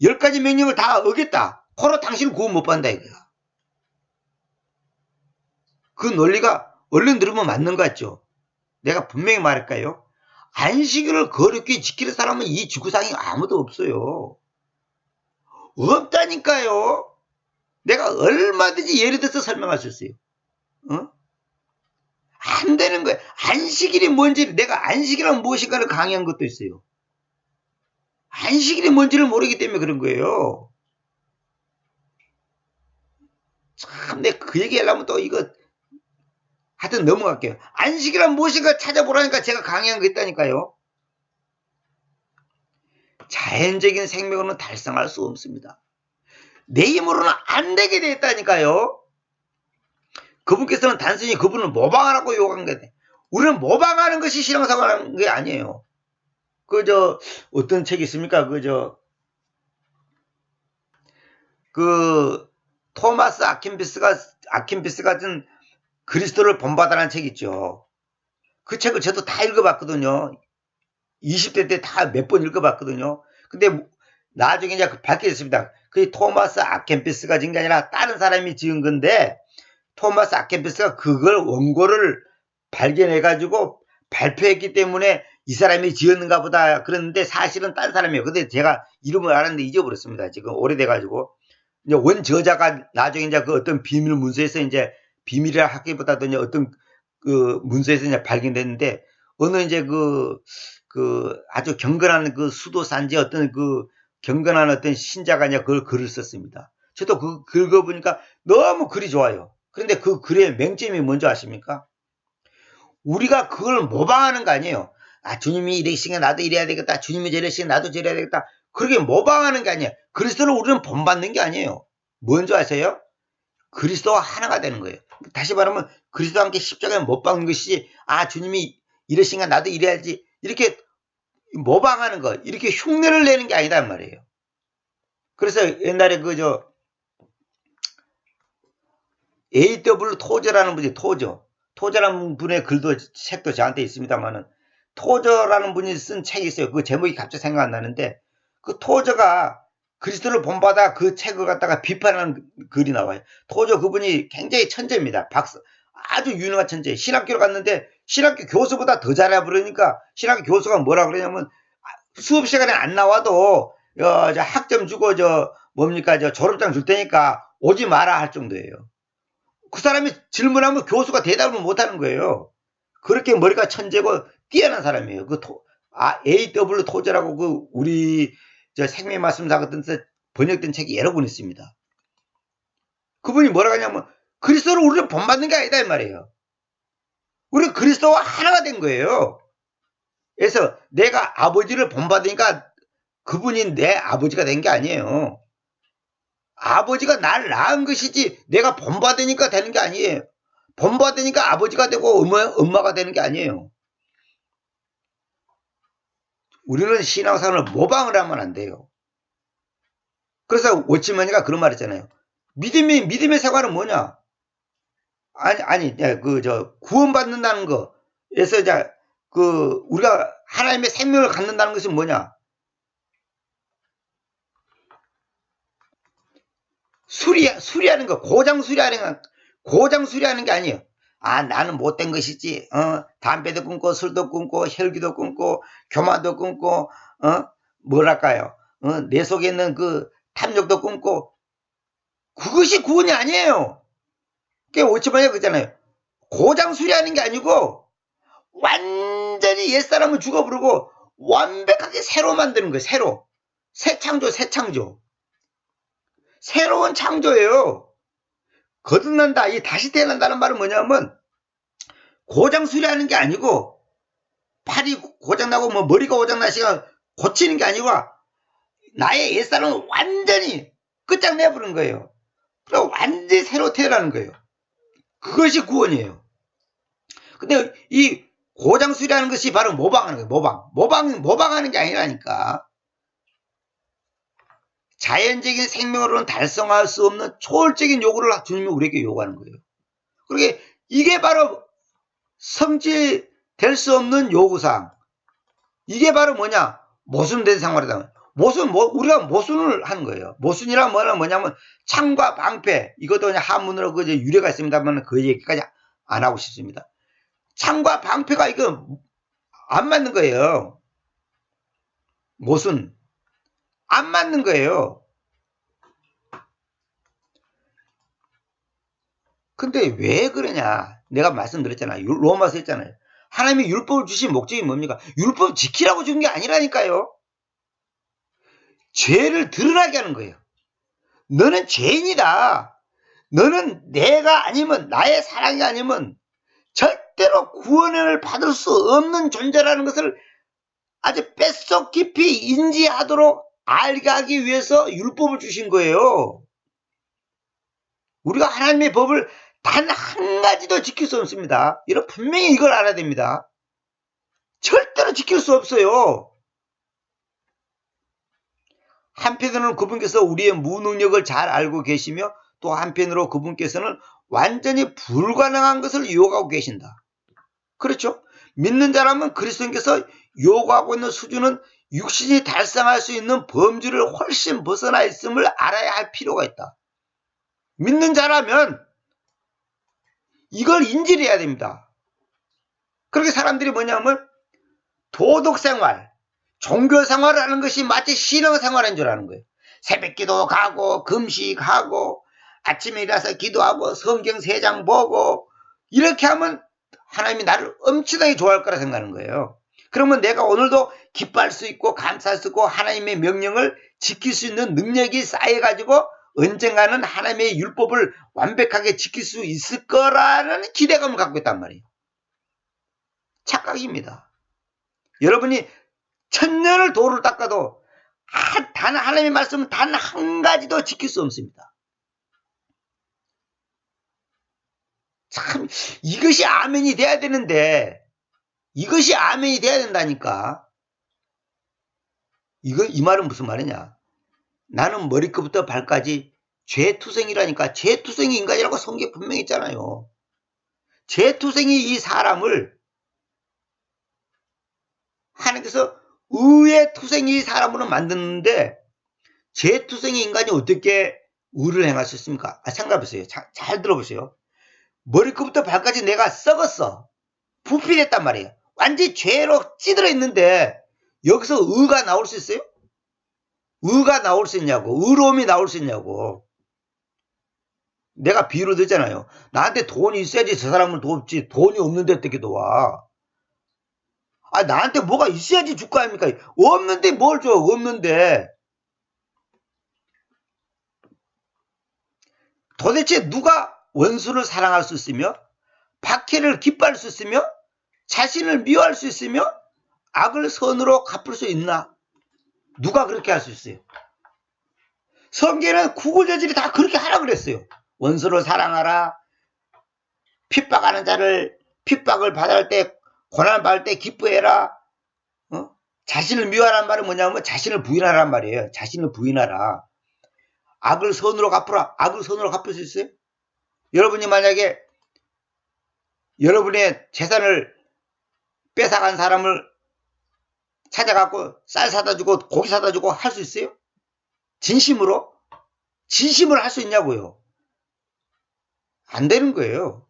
Speaker 2: 10가지 명령을 다 어겼다. 코로 당신은 구원 못 받는다 이거야. 그 논리가 얼른 들으면 맞는 것 같죠? 내가 분명히 말할까요? 안식일을 거룩히 지키는 사람은 이 지구상에 아무도 없어요. 없다니까요. 내가 얼마든지 예를 들어서 설명할 수 있어요. 안 되는 거예요. 안식일이 뭔지, 내가 안식이란 무엇인가를 강의한 것도 있어요. 안식일이 뭔지를 모르기 때문에 그런 거예요. 참, 내가 그 얘기 하려면 또 이거, 하여튼 넘어갈게요. 안식이란 무엇인가 찾아보라니까 제가 강의한 거 있다니까요. 자연적인 생명으로는 달성할 수 없습니다. 내 힘으로는 안 되게 됐다니까요. 그분께서는 단순히 그분을 모방하라고 요구한 거예요. 우리는 모방하는 것이 신앙생활하는 게 아니에요. 어떤 책이 있습니까? 토마스 아킨피스가 쓴 그리스도를 본받아라는 책이 있죠. 그 책을 저도 다 읽어봤거든요. 20대 때 다 몇 번 읽어봤거든요. 근데 나중에 이제 밝혀졌습니다. 그 토마스 아켄피스가 지은 게 아니라 다른 사람이 지은 건데, 토마스 아켄피스가 그걸 원고를 발견해가지고 발표했기 때문에 이 사람이 지었는가 보다 그랬는데 사실은 딴 사람이에요. 근데 제가 이름을 알았는데 잊어버렸습니다. 지금 오래돼가지고. 이제 원 저자가 나중에 이제 그 어떤 비밀 문서에서 이제 비밀이라 하기보다도 이제 어떤 그 문서에서 이제 발견됐는데, 어느 이제 아주 경건한 그 수도사인지 어떤 경건한 어떤 신자가 이제 그걸 글을 썼습니다. 저도 긁어보니까 너무 글이 좋아요. 그런데 그 글의 맹점이 뭔지 아십니까? 우리가 그걸 모방하는 거 아니에요. 주님이 이러시니까 나도 이래야 되겠다. 주님이 저러시니까 나도 저래야 되겠다. 그렇게 모방하는 게 아니에요. 그리스도를 우리는 본받는 게 아니에요. 뭔지 아세요? 그리스도와 하나가 되는 거예요. 다시 말하면 그리스도와 함께 십자가에 못 박는 것이지, 주님이 이러시니까 나도 이래야지, 이렇게 모방하는 거, 이렇게 흉내를 내는 게 아니단 말이에요. 그래서 옛날에 A.W. 토저라는 분이, 토저라는 분의 책도 저한테 있습니다만은, 토저라는 분이 쓴 책이 있어요. 그 제목이 갑자기 생각 안 나는데, 그 토저가 그리스도를 본받아 그 책을 갖다가 비판하는 글이 나와요. 토저 그분이 굉장히 천재입니다. 아주 유능한 천재. 신학교를 갔는데 신학교 교수보다 더 잘해 버리니까 신학교 교수가 뭐라 그러냐면 수업 시간에 안 나와도 학점 주고 졸업장 줄 테니까 오지 마라 할 정도예요. 그 사람이 질문하면 교수가 대답을 못 하는 거예요. 그렇게 머리가 천재고 뛰어난 사람이에요. A.W. 토저라고 우리 생명의 말씀사 같은 데서 번역된 책이 여러 권 있습니다. 그분이 뭐라고 하냐면 그리스도를 우리는 본받는 게 아니다 이 말이에요. 우리는 그리스도와 하나가 된 거예요. 그래서 내가 아버지를 본받으니까 그분이 내 아버지가 된 게 아니에요. 아버지가 날 낳은 것이지 내가 본받으니까 되는 게 아니에요. 본받으니까 아버지가 되고 엄마가 되는 게 아니에요. 우리는 신앙생활을 모방을 하면 안 돼요. 그래서 오치머니가 그런 말 했잖아요. 믿음의 생활은 뭐냐? 구원받는다는 거에서 우리가 하나님의 생명을 갖는다는 것이 뭐냐? 수리하는 거, 고장 수리하는 게 아니에요. 나는 못된 것이지. 담배도 끊고, 술도 끊고, 혈기도 끊고, 교만도 끊고, 뭐랄까요? 내 속에 있는 그 탐욕도 끊고, 그것이 구원이 아니에요. 그게 오치마니가 그러잖아요. 고장 수리하는 게 아니고, 완전히 옛사람을 죽어부르고, 완벽하게 새로 만드는 거예요, 새로. 새 창조. 새로운 창조예요. 거듭난다, 다시 태어난다는 말은 뭐냐면, 고장 수리하는 게 아니고, 팔이 고장나고, 머리가 고장나시가 고치는 게 아니고, 나의 옛사람을 완전히 끝장내버리는 거예요. 그리고 완전히 새로 태어나는 거예요. 그것이 구원이에요. 근데 이 고장 수리하는 것이 바로 모방하는 거예요. 모방하는 게 아니라니까. 자연적인 생명으로는 달성할 수 없는 초월적인 요구를 주님이 우리에게 요구하는 거예요. 그러게 이게 바로 성취될 수 없는 요구사항. 이게 바로 뭐냐? 모순된 생활이다. 우리가 모순을 하는 거예요. 모순이란 뭐냐면 창과 방패. 이것도 그냥 한문으로 유래가 있습니다만 그 얘기까지 안 하고 싶습니다. 창과 방패가 이거 안 맞는 거예요. 모순. 안 맞는 거예요. 근데 왜 그러냐? 내가 말씀드렸잖아요. 로마서 했잖아요. 하나님이 율법을 주신 목적이 뭡니까? 율법 지키라고 준 게 아니라니까요. 죄를 드러나게 하는 거예요. 너는 죄인이다. 너는 내가 아니면, 나의 사랑이 아니면 절대로 구원을 받을 수 없는 존재라는 것을 아주 뱃속 깊이 인지하도록 알게 하기 위해서 율법을 주신 거예요. 우리가 하나님의 법을 단 한 가지도 지킬 수 없습니다. 여러분 분명히 이걸 알아야 됩니다. 절대로 지킬 수 없어요. 한편으로는 그분께서 우리의 무능력을 잘 알고 계시며 또 한편으로 그분께서는 완전히 불가능한 것을 요구하고 계신다. 그렇죠? 믿는 자라면 그리스도님께서 요구하고 있는 수준은 육신이 달성할 수 있는 범주를 훨씬 벗어나 있음을 알아야 할 필요가 있다. 믿는 자라면 이걸 인지를 해야 됩니다. 그렇게 사람들이 뭐냐면 도덕생활, 종교생활을 하는 것이 마치 신앙생활인 줄 아는 거예요. 새벽기도 가고 금식하고 아침에 일어나서 기도하고 성경 3장 보고 이렇게 하면 하나님이 나를 엄청나게 좋아할 거라 생각하는 거예요. 그러면 내가 오늘도 기뻐할 수 있고 감사할 수 있고 하나님의 명령을 지킬 수 있는 능력이 쌓여가지고 언젠가는 하나님의 율법을 완벽하게 지킬 수 있을 거라는 기대감을 갖고 있단 말이에요. 착각입니다. 여러분이 천년을 도를 닦아도 단 하나님의 말씀은 단 한 가지도 지킬 수 없습니다. 참 이것이 아멘이 돼야 되는데 이것이 아멘이 돼야 된다니까. 이 말은 무슨 말이냐? 나는 머리끝부터 발까지 죄투성이라니까. 죄투성이 인간이라고 성경에 분명히 있잖아요. 죄투성이 이 사람을 하나님께서 의의 투생이 사람으로 만드는데 죄투성이 인간이 어떻게 의를 행할 수 있습니까? 생각해보세요. 잘 들어보세요. 머리끝부터 발까지 내가 썩었어. 부패됐단 말이에요. 완전히 죄로 찌들어 있는데 여기서 의가 나올 수 있어요? 의가 나올 수 있냐고. 의로움이 나올 수 있냐고. 내가 비유로 듣잖아요. 나한테 돈이 있어야지 저 사람을 돕지. 돈이 없는데 어떻게 도와. 나한테 뭐가 있어야지 줄 거 아닙니까? 없는데 뭘 줘. 없는데. 도대체 누가 원수를 사랑할 수 있으며 박해를 기뻐할 수 있으며 자신을 미워할 수 있으며 악을 선으로 갚을 수 있나? 누가 그렇게 할 수 있어요? 성경에는 구구절절히 다 그렇게 하라 그랬어요. 원수를 사랑하라. 핍박하는 자를 핍박을 받을 때 고난 받을 때 기뻐해라. 자신을 미워하라는 말은 뭐냐면 자신을 부인하라는 말이에요. 자신을 부인하라. 악을 선으로 갚으라. 악을 선으로 갚을 수 있어요? 여러분이 만약에 여러분의 재산을 뺏어간 사람을 찾아갖고 쌀 사다 주고 고기 사다 주고 할 수 있어요? 진심으로? 진심으로 할 수 있냐고요? 안 되는 거예요.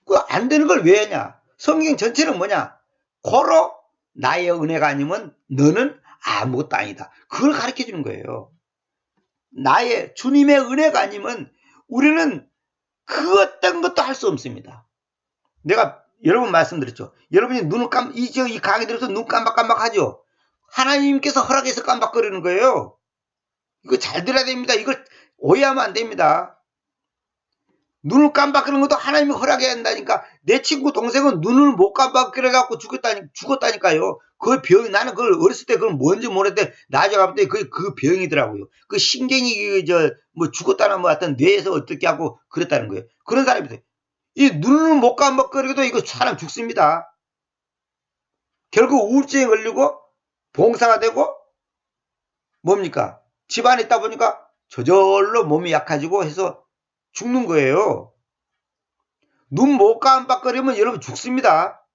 Speaker 2: 그 안 되는 걸 왜 하냐? 성경 전체는 뭐냐? 고로 나의 은혜가 아니면 너는 아무것도 아니다. 그걸 가르쳐 주는 거예요. 나의 주님의 은혜가 아니면 우리는 그 어떤 것도 할 수 없습니다. 내가 여러 번 말씀드렸죠. 여러분이 눈을 이 강의 들어서 눈 깜박깜박 하죠. 하나님께서 허락해서 깜박거리는 거예요. 이거 잘 들어야 됩니다. 이걸 오해하면 안 됩니다. 눈을 깜박거리는 것도 하나님이 허락해야 한다니까. 내 친구 동생은 눈을 못 깜박거려갖고 죽었다니까요. 그 병, 나는 그걸 어렸을 때 그걸 뭔지 모르는데 나중에 봤더니 그 병이더라고요. 그 신경이 뭐 죽었다나 뭐 하여튼 뇌에서 어떻게 하고 그랬다는 거예요. 그런 사람이 있어요. 이 눈을 못 깜박거리고도 이거 사람 죽습니다. 결국 우울증에 걸리고 봉사가 되고 뭡니까? 집안에 있다 보니까 저절로 몸이 약해지고 해서 죽는 거예요. 눈 못 깜빡거리면 여러분 죽습니다.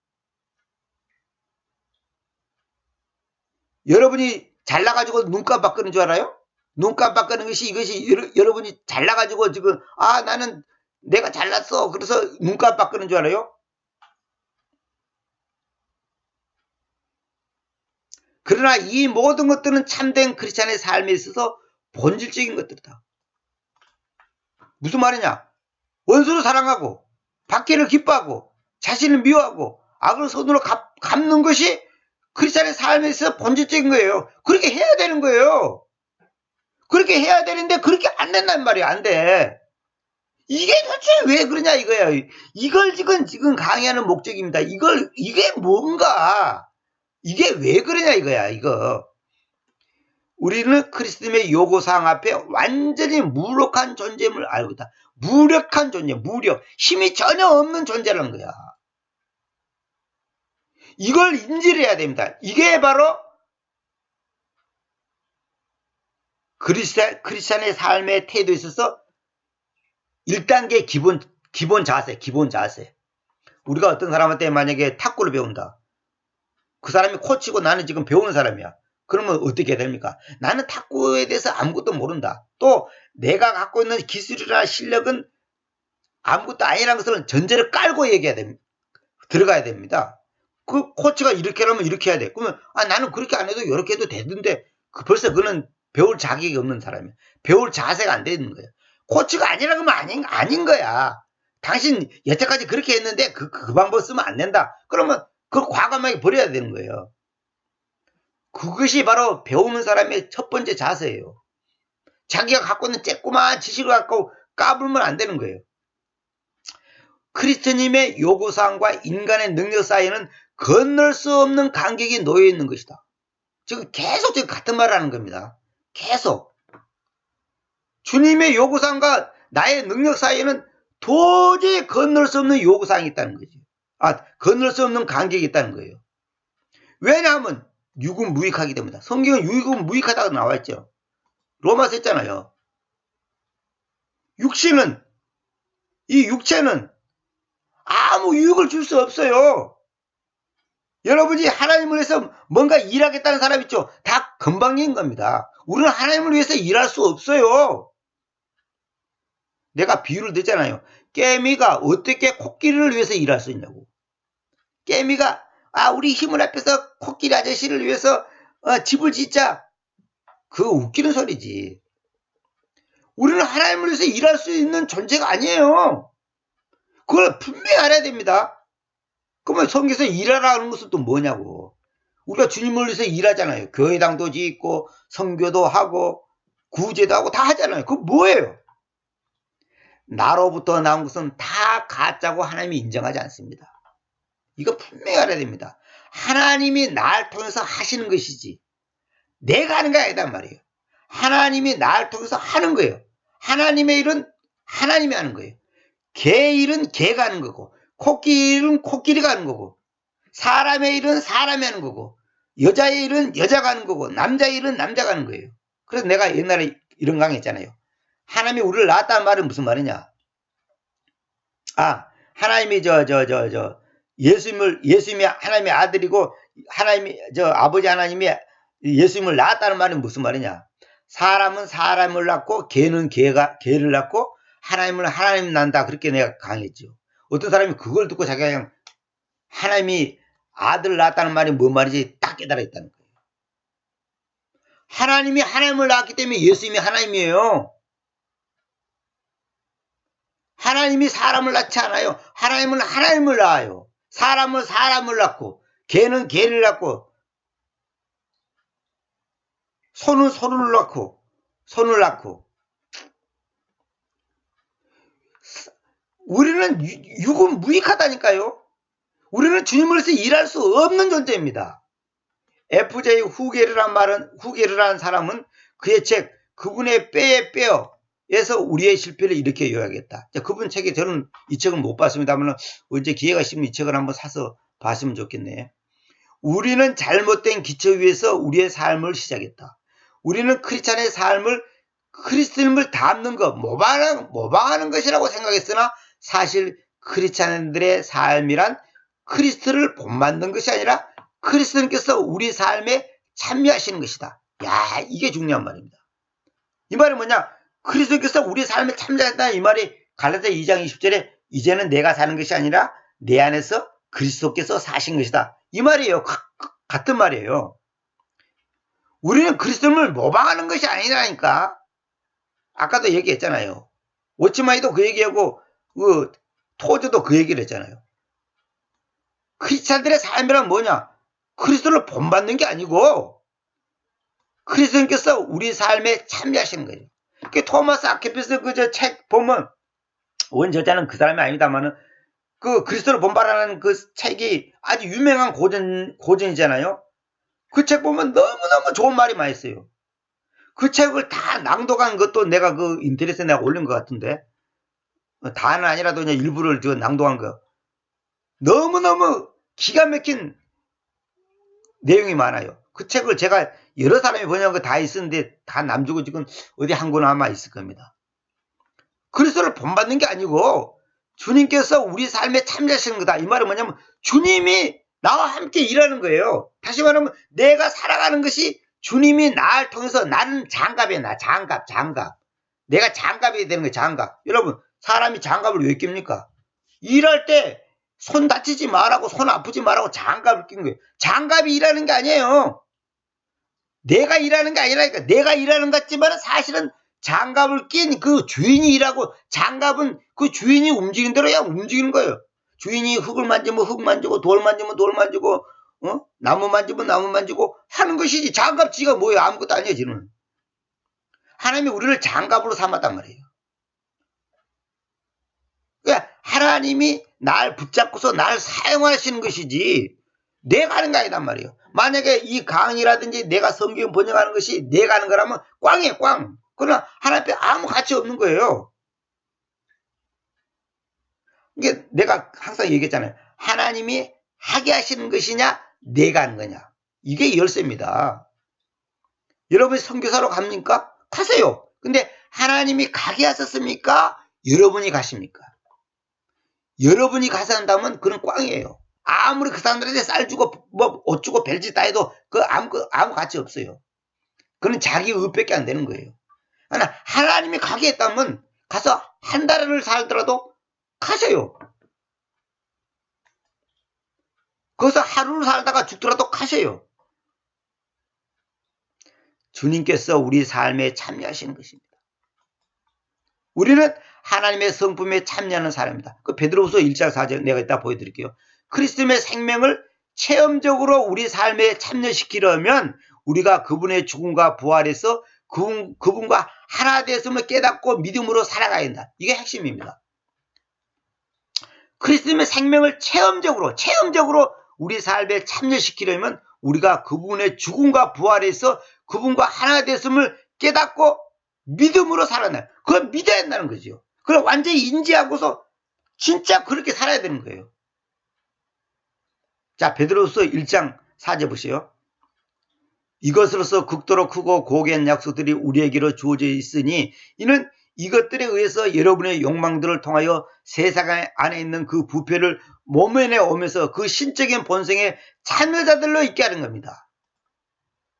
Speaker 2: 여러분이 잘나가지고 눈 깜빡거리는 줄 알아요? 눈 깜빡거리는 이것이 여러분이 잘나가지고 지금 나는 내가 잘났어 그래서 눈 깜빡거리는 줄 알아요? 그러나 이 모든 것들은 참된 크리스찬의 삶에 있어서 본질적인 것들이다. 무슨 말이냐? 원수를 사랑하고 박해를 기뻐하고 자신을 미워하고 악을 손으로 갚는 것이 크리스찬의 삶에 있어서 본질적인 거예요. 그렇게 해야 되는 거예요. 그렇게 해야 되는데 그렇게 안 된단 말이야. 안 돼. 이게 도대체 왜 그러냐 이거야. 이걸 지금 강의하는 목적입니다. 이게 뭔가 이게 왜 그러냐 이거야. 이거 우리는 그리스도의 요구사항 앞에 완전히 무력한 존재임을 알고 있다. 무력한 존재, 무력, 힘이 전혀 없는 존재라는 거야. 이걸 인지를 해야 됩니다. 이게 바로 크리스찬의 삶의 태도에 있어서 1단계 기본 자세. 우리가 어떤 사람한테 만약에 탁구를 배운다. 그 사람이 코치고 나는 지금 배우는 사람이야. 그러면 어떻게 됩니까? 나는 탁구에 대해서 아무것도 모른다. 또 내가 갖고 있는 기술이나 실력은 아무것도 아니라는 것을 전제를 깔고 들어가야 됩니다. 그 코치가 이렇게 하면 이렇게 해야 돼. 그러면 나는 그렇게 안 해도 이렇게 해도 되던데 벌써 그는 배울 자격이 없는 사람이야. 배울 자세가 안 되는 거예요. 코치가 아니라고 하면 아닌 거야. 당신 여태까지 그렇게 했는데 그 방법 쓰면 안 된다. 그러면 그걸 과감하게 버려야 되는 거예요. 그것이 바로 배우는 사람의 첫 번째 자세예요. 자기가 갖고 있는 쬐꼬만 지식을 갖고 까불면 안 되는 거예요. 크리스천님의 요구사항과 인간의 능력 사이에는 건널 수 없는 간격이 놓여 있는 것이다. 지금 계속 같은 말을 하는 겁니다. 계속. 주님의 요구사항과 나의 능력 사이에는 도저히 건널 수 없는 요구사항이 있다는 거지. 건널 수 없는 간격이 있다는 거예요. 왜냐하면 육은 무익하기 때문이다. 성경은 육은 무익하다고 나와있죠. 로마서 했잖아요. 이 육체는 아무 유익을 줄 수 없어요. 여러분이 하나님을 위해서 뭔가 일하겠다는 사람 있죠. 다 건방진 겁니다. 우리는 하나님을 위해서 일할 수 없어요. 내가 비유를 듣잖아요. 깨미가 어떻게 코끼리를 위해서 일할 수 있냐고. 깨미가 우리 힘을 합해서 코끼리 아저씨를 위해서 집을 짓자. 그거 웃기는 소리지. 우리는 하나님을 위해서 일할 수 있는 존재가 아니에요. 그걸 분명히 알아야 됩니다. 그러면 성경에서 일하라는 것은 또 뭐냐고. 우리가 주님을 위해서 일하잖아요. 교회당도 짓고 선교도 하고 구제도 하고 다 하잖아요. 그거 뭐예요? 나로부터 나온 것은 다 가짜고 하나님이 인정하지 않습니다. 이거 분명히 알아야 됩니다. 하나님이 날 통해서 하시는 것이지 내가 하는 게 아니단 말이에요. 하나님이 나를 통해서 하는 거예요. 하나님의 일은 하나님이 하는 거예요. 개의 일은 개가 하는 거고, 코끼리 일은 코끼리가 하는 거고, 사람의 일은 사람이 하는 거고, 여자의 일은 여자가 하는 거고, 남자의 일은 남자가 하는 거예요. 그래서 내가 옛날에 이런 강의 했잖아요. 하나님이 우리를 낳았다는 말은 무슨 말이냐? 하나님이 예수님이 하나님의 아들이고, 아버지 하나님이 예수님을 낳았다는 말은 무슨 말이냐? 사람은 사람을 낳고, 개는 개를 낳고, 하나님은 하나님 낳는다. 그렇게 내가 강의했죠. 어떤 사람이 그걸 듣고 자기가 그냥 하나님이 아들 낳았다는 말이 뭔 말인지 딱 깨달았다는 거예요. 하나님이 하나님을 낳았기 때문에 예수님이 하나님이에요. 하나님이 사람을 낳지 않아요. 하나님은 하나님을 낳아요. 사람은 사람을 낳고, 개는 개를 낳고, 손은 손을 낳고. 우리는 육은 무익하다니까요. 우리는 주님으로서 일할 수 없는 존재입니다. FJ 후게르라는 사람은 그의 책 그분의 뼈에 뼈에서 우리의 실패를 이렇게 요약했다. 그분 책에 저는 이 책을 못 봤습니다만 언제 기회가 있으면 이 책을 한번 사서 봤으면 좋겠네. 우리는 잘못된 기초 위에서 우리의 삶을 시작했다. 우리는 크리스찬의 삶을 크리스님을 닮는 것, 모방하는 것이라고 생각했으나 사실 크리스찬들의 삶이란 크리스트를 본받는 것이 아니라 크리스님께서 우리 삶에 참여하시는 것이다. 야, 이게 중요한 말입니다. 이 말은 뭐냐? 그리스도께서 우리 삶에 참여한다는 이 말이 갈라디아 2장 20절에 이제는 내가 사는 것이 아니라 내 안에서 그리스도께서 사신 것이다. 이 말이에요. 같은 말이에요. 우리는 그리스도를 모방하는 것이 아니라니까. 아까도 얘기했잖아요. 오치마이도 그 얘기하고 토저도 그 얘기를 했잖아요. 크리스찬들의 삶이란 뭐냐? 그리스도를 본받는 게 아니고 그리스도님께서 우리 삶에 참여하시는 거예요. 그 토마스 아퀴나스 그 책 보면 원저자는 그 사람이 아닙니다만은 그 그리스도를 본받으라는 그 책이 아주 유명한 고전이잖아요. 그 책 보면 너무너무 좋은 말이 많이 있어요. 그 책을 다 낭독한 것도 내가 그 인터넷에 내가 올린 것 같은데 다는 아니라도 그냥 일부를 낭독한 거 너무너무 기가 막힌 내용이 많아요. 그 책을 제가 여러 사람이 번역한 거 다 있었는데 다 남주고 지금 어디 한 권 아마 있을 겁니다. 그리스도를 본받는 게 아니고 주님께서 우리 삶에 참여하시는 거다. 이 말은 뭐냐면 주님이 나와 함께 일하는 거예요. 다시 말하면 내가 살아가는 것이 주님이 나를 통해서 나는 장갑이야. 장갑. 내가 장갑이 되는 거예요. 장갑. 여러분 사람이 장갑을 왜 낍니까? 일할 때 손 다치지 말라고 손 아프지 말라고 장갑을 낀 거예요. 장갑이 일하는 게 아니에요. 내가 일하는 게 아니라니까. 내가 일하는 것 같지만 사실은 장갑을 낀 그 주인이 일하고 장갑은 그 주인이 움직이는 대로 그냥 움직이는 거예요. 주인이 흙을 만지면 흙 만지고 돌 만지면 돌 만지고 나무 만지면 나무 만지고 하는 것이지 장갑 지가 뭐예요. 아무것도 아니에요. 지는 하나님이 우리를 장갑으로 삼았단 말이에요. 그러니까 하나님이 날 붙잡고서 날 사용하시는 것이지 내가 하는 게 아니단 말이에요. 만약에 이 강의라든지 내가 성경 번역하는 것이 내가 하는 거라면 꽝이에요. 꽝. 그러나 하나님 앞에 아무 가치 없는 거예요. 이게 내가 항상 얘기했잖아요. 하나님이 하게 하시는 것이냐 내가 하는 거냐. 이게 열쇠입니다. 여러분이 선교사로 갑니까? 가세요. 근데 하나님이 가게 하셨습니까? 여러분이 가십니까? 여러분이 가서 한다면 그건 꽝이에요. 아무리 그 사람들한테 쌀 주고 옷 주고 벨짓 다 해도 그 아무 가치 없어요. 그건 자기 의밖에 안 되는 거예요. 그러나 하나님이 가게 했다면 가서 한 달을 살더라도 가세요. 거기서 하루를 살다가 죽더라도 가세요. 주님께서 우리 삶에 참여하시는 것입니다. 우리는 하나님의 성품에 참여하는 사람입니다. 그 베드로후서 1장 4절 내가 이따 보여드릴게요. 그리스도의 생명을 체험적으로 우리 삶에 참여시키려면 우리가 그분의 죽음과 부활에서 그분과 하나 되었음을 깨닫고 믿음으로 살아가야 한다. 이게 핵심입니다. 그리스도의 생명을 체험적으로 우리 삶에 참여시키려면 우리가 그분의 죽음과 부활에서 그분과 하나 되었음을 깨닫고 믿음으로 살아내. 그걸 믿어야 한다는 거죠. 그걸 완전히 인지하고서 진짜 그렇게 살아야 되는 거예요. 자, 베드로후서 1장 4절 보세요. 이것으로서 극도로 크고 고귀한 약속들이 우리에게로 주어져 있으니 이는 이것들에 의해서 여러분의 욕망들을 통하여 세상 안에 있는 그 부패를 모면에 오면서 그 신적인 본성의 참여자들로 있게 하는 겁니다.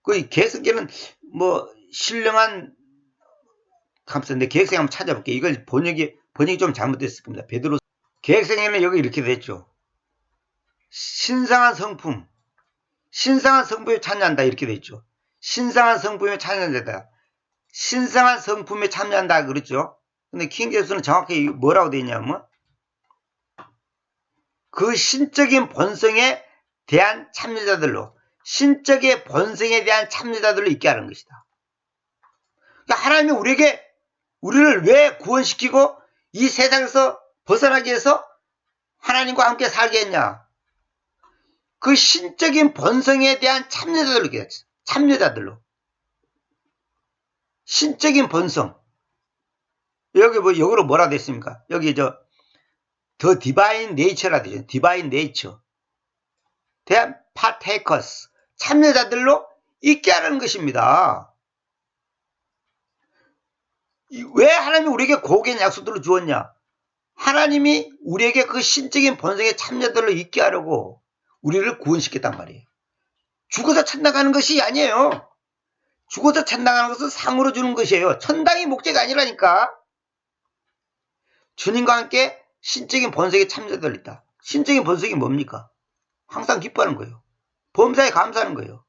Speaker 2: 그 개혁성경은 뭐 신령한 감사인데 개혁성경 한번 찾아볼게요. 이걸 번역이 좀 잘못됐을 겁니다. 베드로 개혁성경에는 여기 이렇게 됐죠. 신성한 성품에 참여한다 이렇게 됐죠. 신성한 성품에 참여한다. 신성한 성품에 참여한다 그랬죠. 근데 킹제임스는 정확히 뭐라고 되어 있냐면 그 신적인 본성에 대한 참여자들로 신적의 본성에 대한 참여자들로 있게 하는 것이다. 그러니까 하나님이 우리를 왜 구원시키고 이 세상에서 벗어나게 해서 하나님과 함께 살게 했냐? 그 신적인 본성에 대한 참여자들로. 신적인 본성. 여기 뭐 영어로 뭐라 됐습니까? 여기 The Divine Nature라 되죠. Divine Nature. 대한 partakers. 참여자들로 있게 하는 것입니다. 왜 하나님이 우리에게 고귀한 약속들을 주었냐? 하나님이 우리에게 그 신적인 본성의 참여자들로 있게 하려고 우리를 구원시켰단 말이에요. 죽어서 천당 가는 것이 아니에요. 죽어서 천당 가는 것은 상으로 주는 것이에요. 천당이 목적이 아니라니까. 주님과 함께 신적인 본성의 참여자들 있다. 신적인 본성이 뭡니까? 항상 기뻐하는 거예요. 범사에 감사하는 거예요.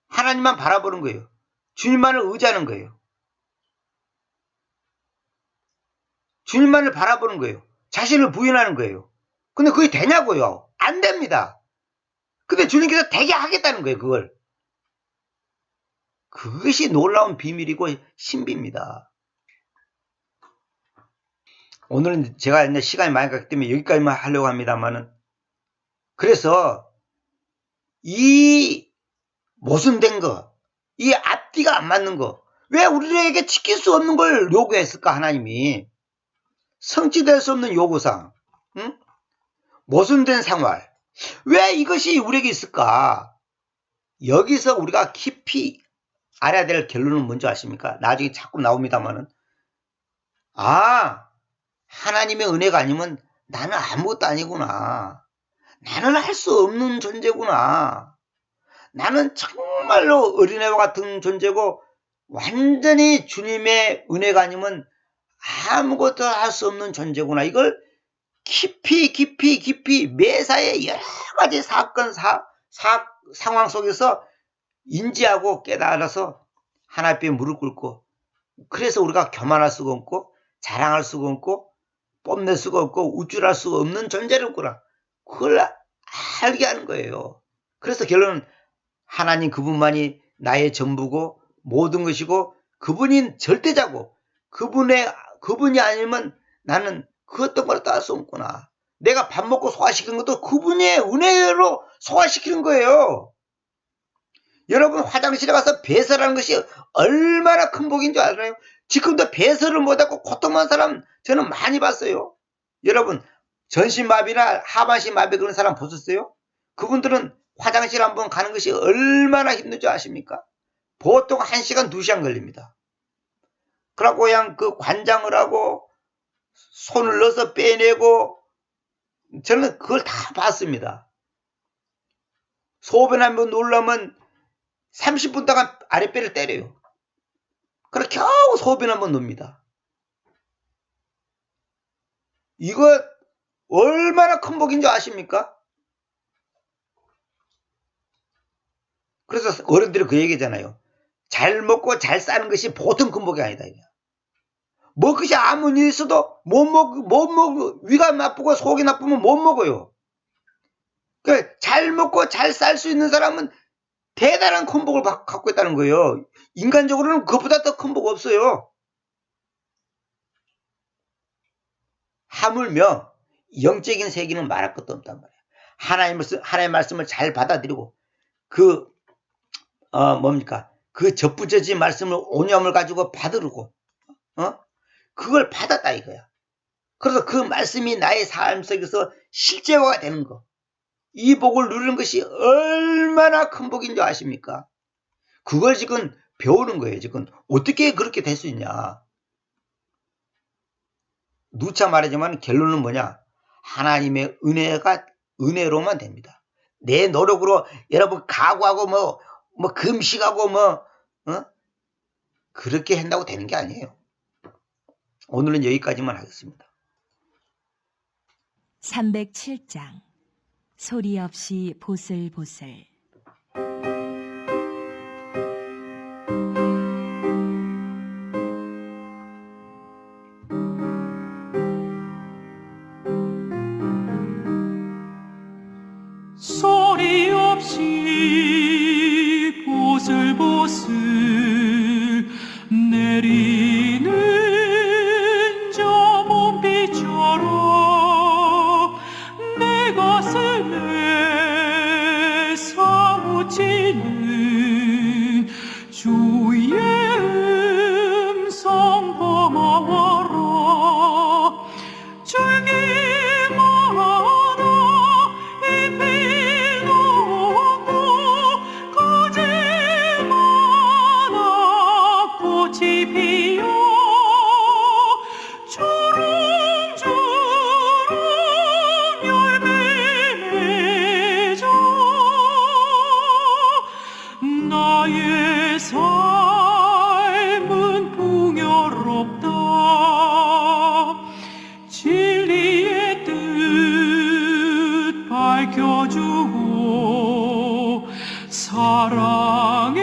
Speaker 2: 하나님만 바라보는 거예요. 주님만을 의지하는 거예요. 주님만을 바라보는 거예요. 자신을 부인하는 거예요. 근데 그게 되냐고요? 안 됩니다. 근데 주님께서 되게 하겠다는 거예요, 그걸. 그것이 놀라운 비밀이고 신비입니다. 오늘은 제가 이제 시간이 많이 갔기 때문에 여기까지만 하려고 합니다만은, 그래서 이 모순된 거, 이 앞뒤가 안 맞는 거, 왜 우리에게 지킬 수 없는 걸 요구했을까, 하나님이? 성취될 수 없는 요구사항, 응? 모순된 생활, 왜 이것이 우리에게 있을까? 여기서 우리가 깊이 알아야 될 결론은 뭔지 아십니까? 나중에 자꾸 나옵니다만은, 하나님의 은혜가 아니면 나는 아무것도 아니구나. 나는 할 수 없는 존재구나. 나는 정말로 어린애와 같은 존재고 완전히 주님의 은혜가 아니면 아무것도 할 수 없는 존재구나. 이걸 깊이 매사에 여러 가지 사건, 상황 속에서 인지하고 깨달아서 하나님 앞에 무릎 꿇고, 그래서 우리가 교만할 수가 없고 자랑할 수가 없고 뽐낼 수가 없고 우쭐할 수가 없는 존재였구나. 그걸 알게 하는 거예요. 그래서 결론은 하나님 그분만이 나의 전부고 모든 것이고 그분이 절대자고 그분이 아니면 나는 그 어떤 거라도 할 수 없구나. 내가 밥 먹고 소화시키는 것도 그분의 은혜로 소화시키는 거예요. 여러분 화장실에 가서 배설하는 것이 얼마나 큰 복인 줄 알아요? 지금도 배설을 못하고 고통만 사람 저는 많이 봤어요. 여러분 전신마비나 하반신마비 그런 사람 보셨어요? 그분들은 화장실 한번 가는 것이 얼마나 힘든 줄 아십니까? 보통 1시간 2시간 걸립니다. 그러고 그냥 그 관장을 하고 손을 넣어서 빼내고, 저는 그걸 다 봤습니다. 소변 한번 놀라면 30분 동안 아랫배를 때려요. 그래 겨우 소변 한번 넣습니다. 이거 얼마나 큰 복인 줄 아십니까? 그래서 어른들이 그 얘기잖아요. 잘 먹고 잘 싸는 것이 보통 큰 복이 아니다. 먹것이 아무리 있어도 못 먹고 위가 나쁘고 속이 나쁘면 못 먹어요. 그러니까 잘 먹고 잘 쌀 수 있는 사람은 대단한 큰 복을 갖고 있다는 거예요. 인간적으로는 그것보다 더 큰 복 없어요. 하물며 영적인 세계는 말할 것도 없단 말이에요. 하나님의 말씀을 잘 받아들이고 그 그 접붙여진 말씀을 오념을 가지고 받으르고 그걸 받았다 이거야. 그래서 그 말씀이 나의 삶 속에서 실제화가 되는 거. 이 복을 누리는 것이 얼마나 큰 복인 줄 아십니까? 그걸 지금 배우는 거예요. 지금 어떻게 그렇게 될 수 있냐. 누차 말하지만 결론은 뭐냐? 하나님의 은혜로만 됩니다. 내 노력으로 여러분 각오하고 뭐 금식하고 그렇게 한다고 되는 게 아니에요. 오늘은 여기까지만 하겠습니다.
Speaker 3: 307장 소리 없이 보슬보슬.
Speaker 1: 소리 없이 보슬보슬 내리는 저 봄비처럼 내 가슴에 사무치는 주의 음성 고마워라. 줄기마다 잎이 녹고 가지마다 꽃이 피어 주렁주렁 열매 맺어 나의 삶은 풍요롭다. 진리의 뜻 밝혀주고 사랑의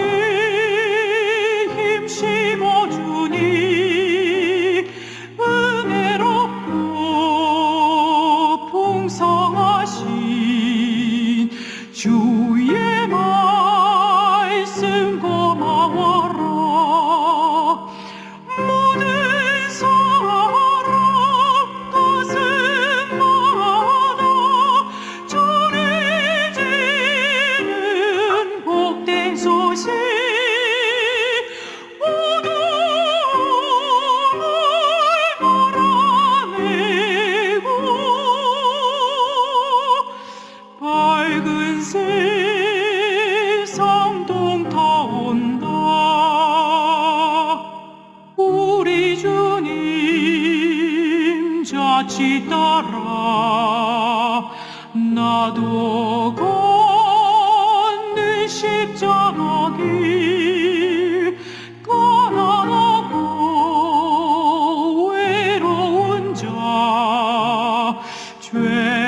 Speaker 1: 힘 심어주니 은혜롭고 풍성하신 주의 말씀 고마워라. 모든 사람 가슴마다 전해지는 복된 소식 어둠을 몰아내고 밝은 세상 동타온다. 우리 주님 자칫 따라 나도 걷는 십자가 길 가난하고 외로운 자 죄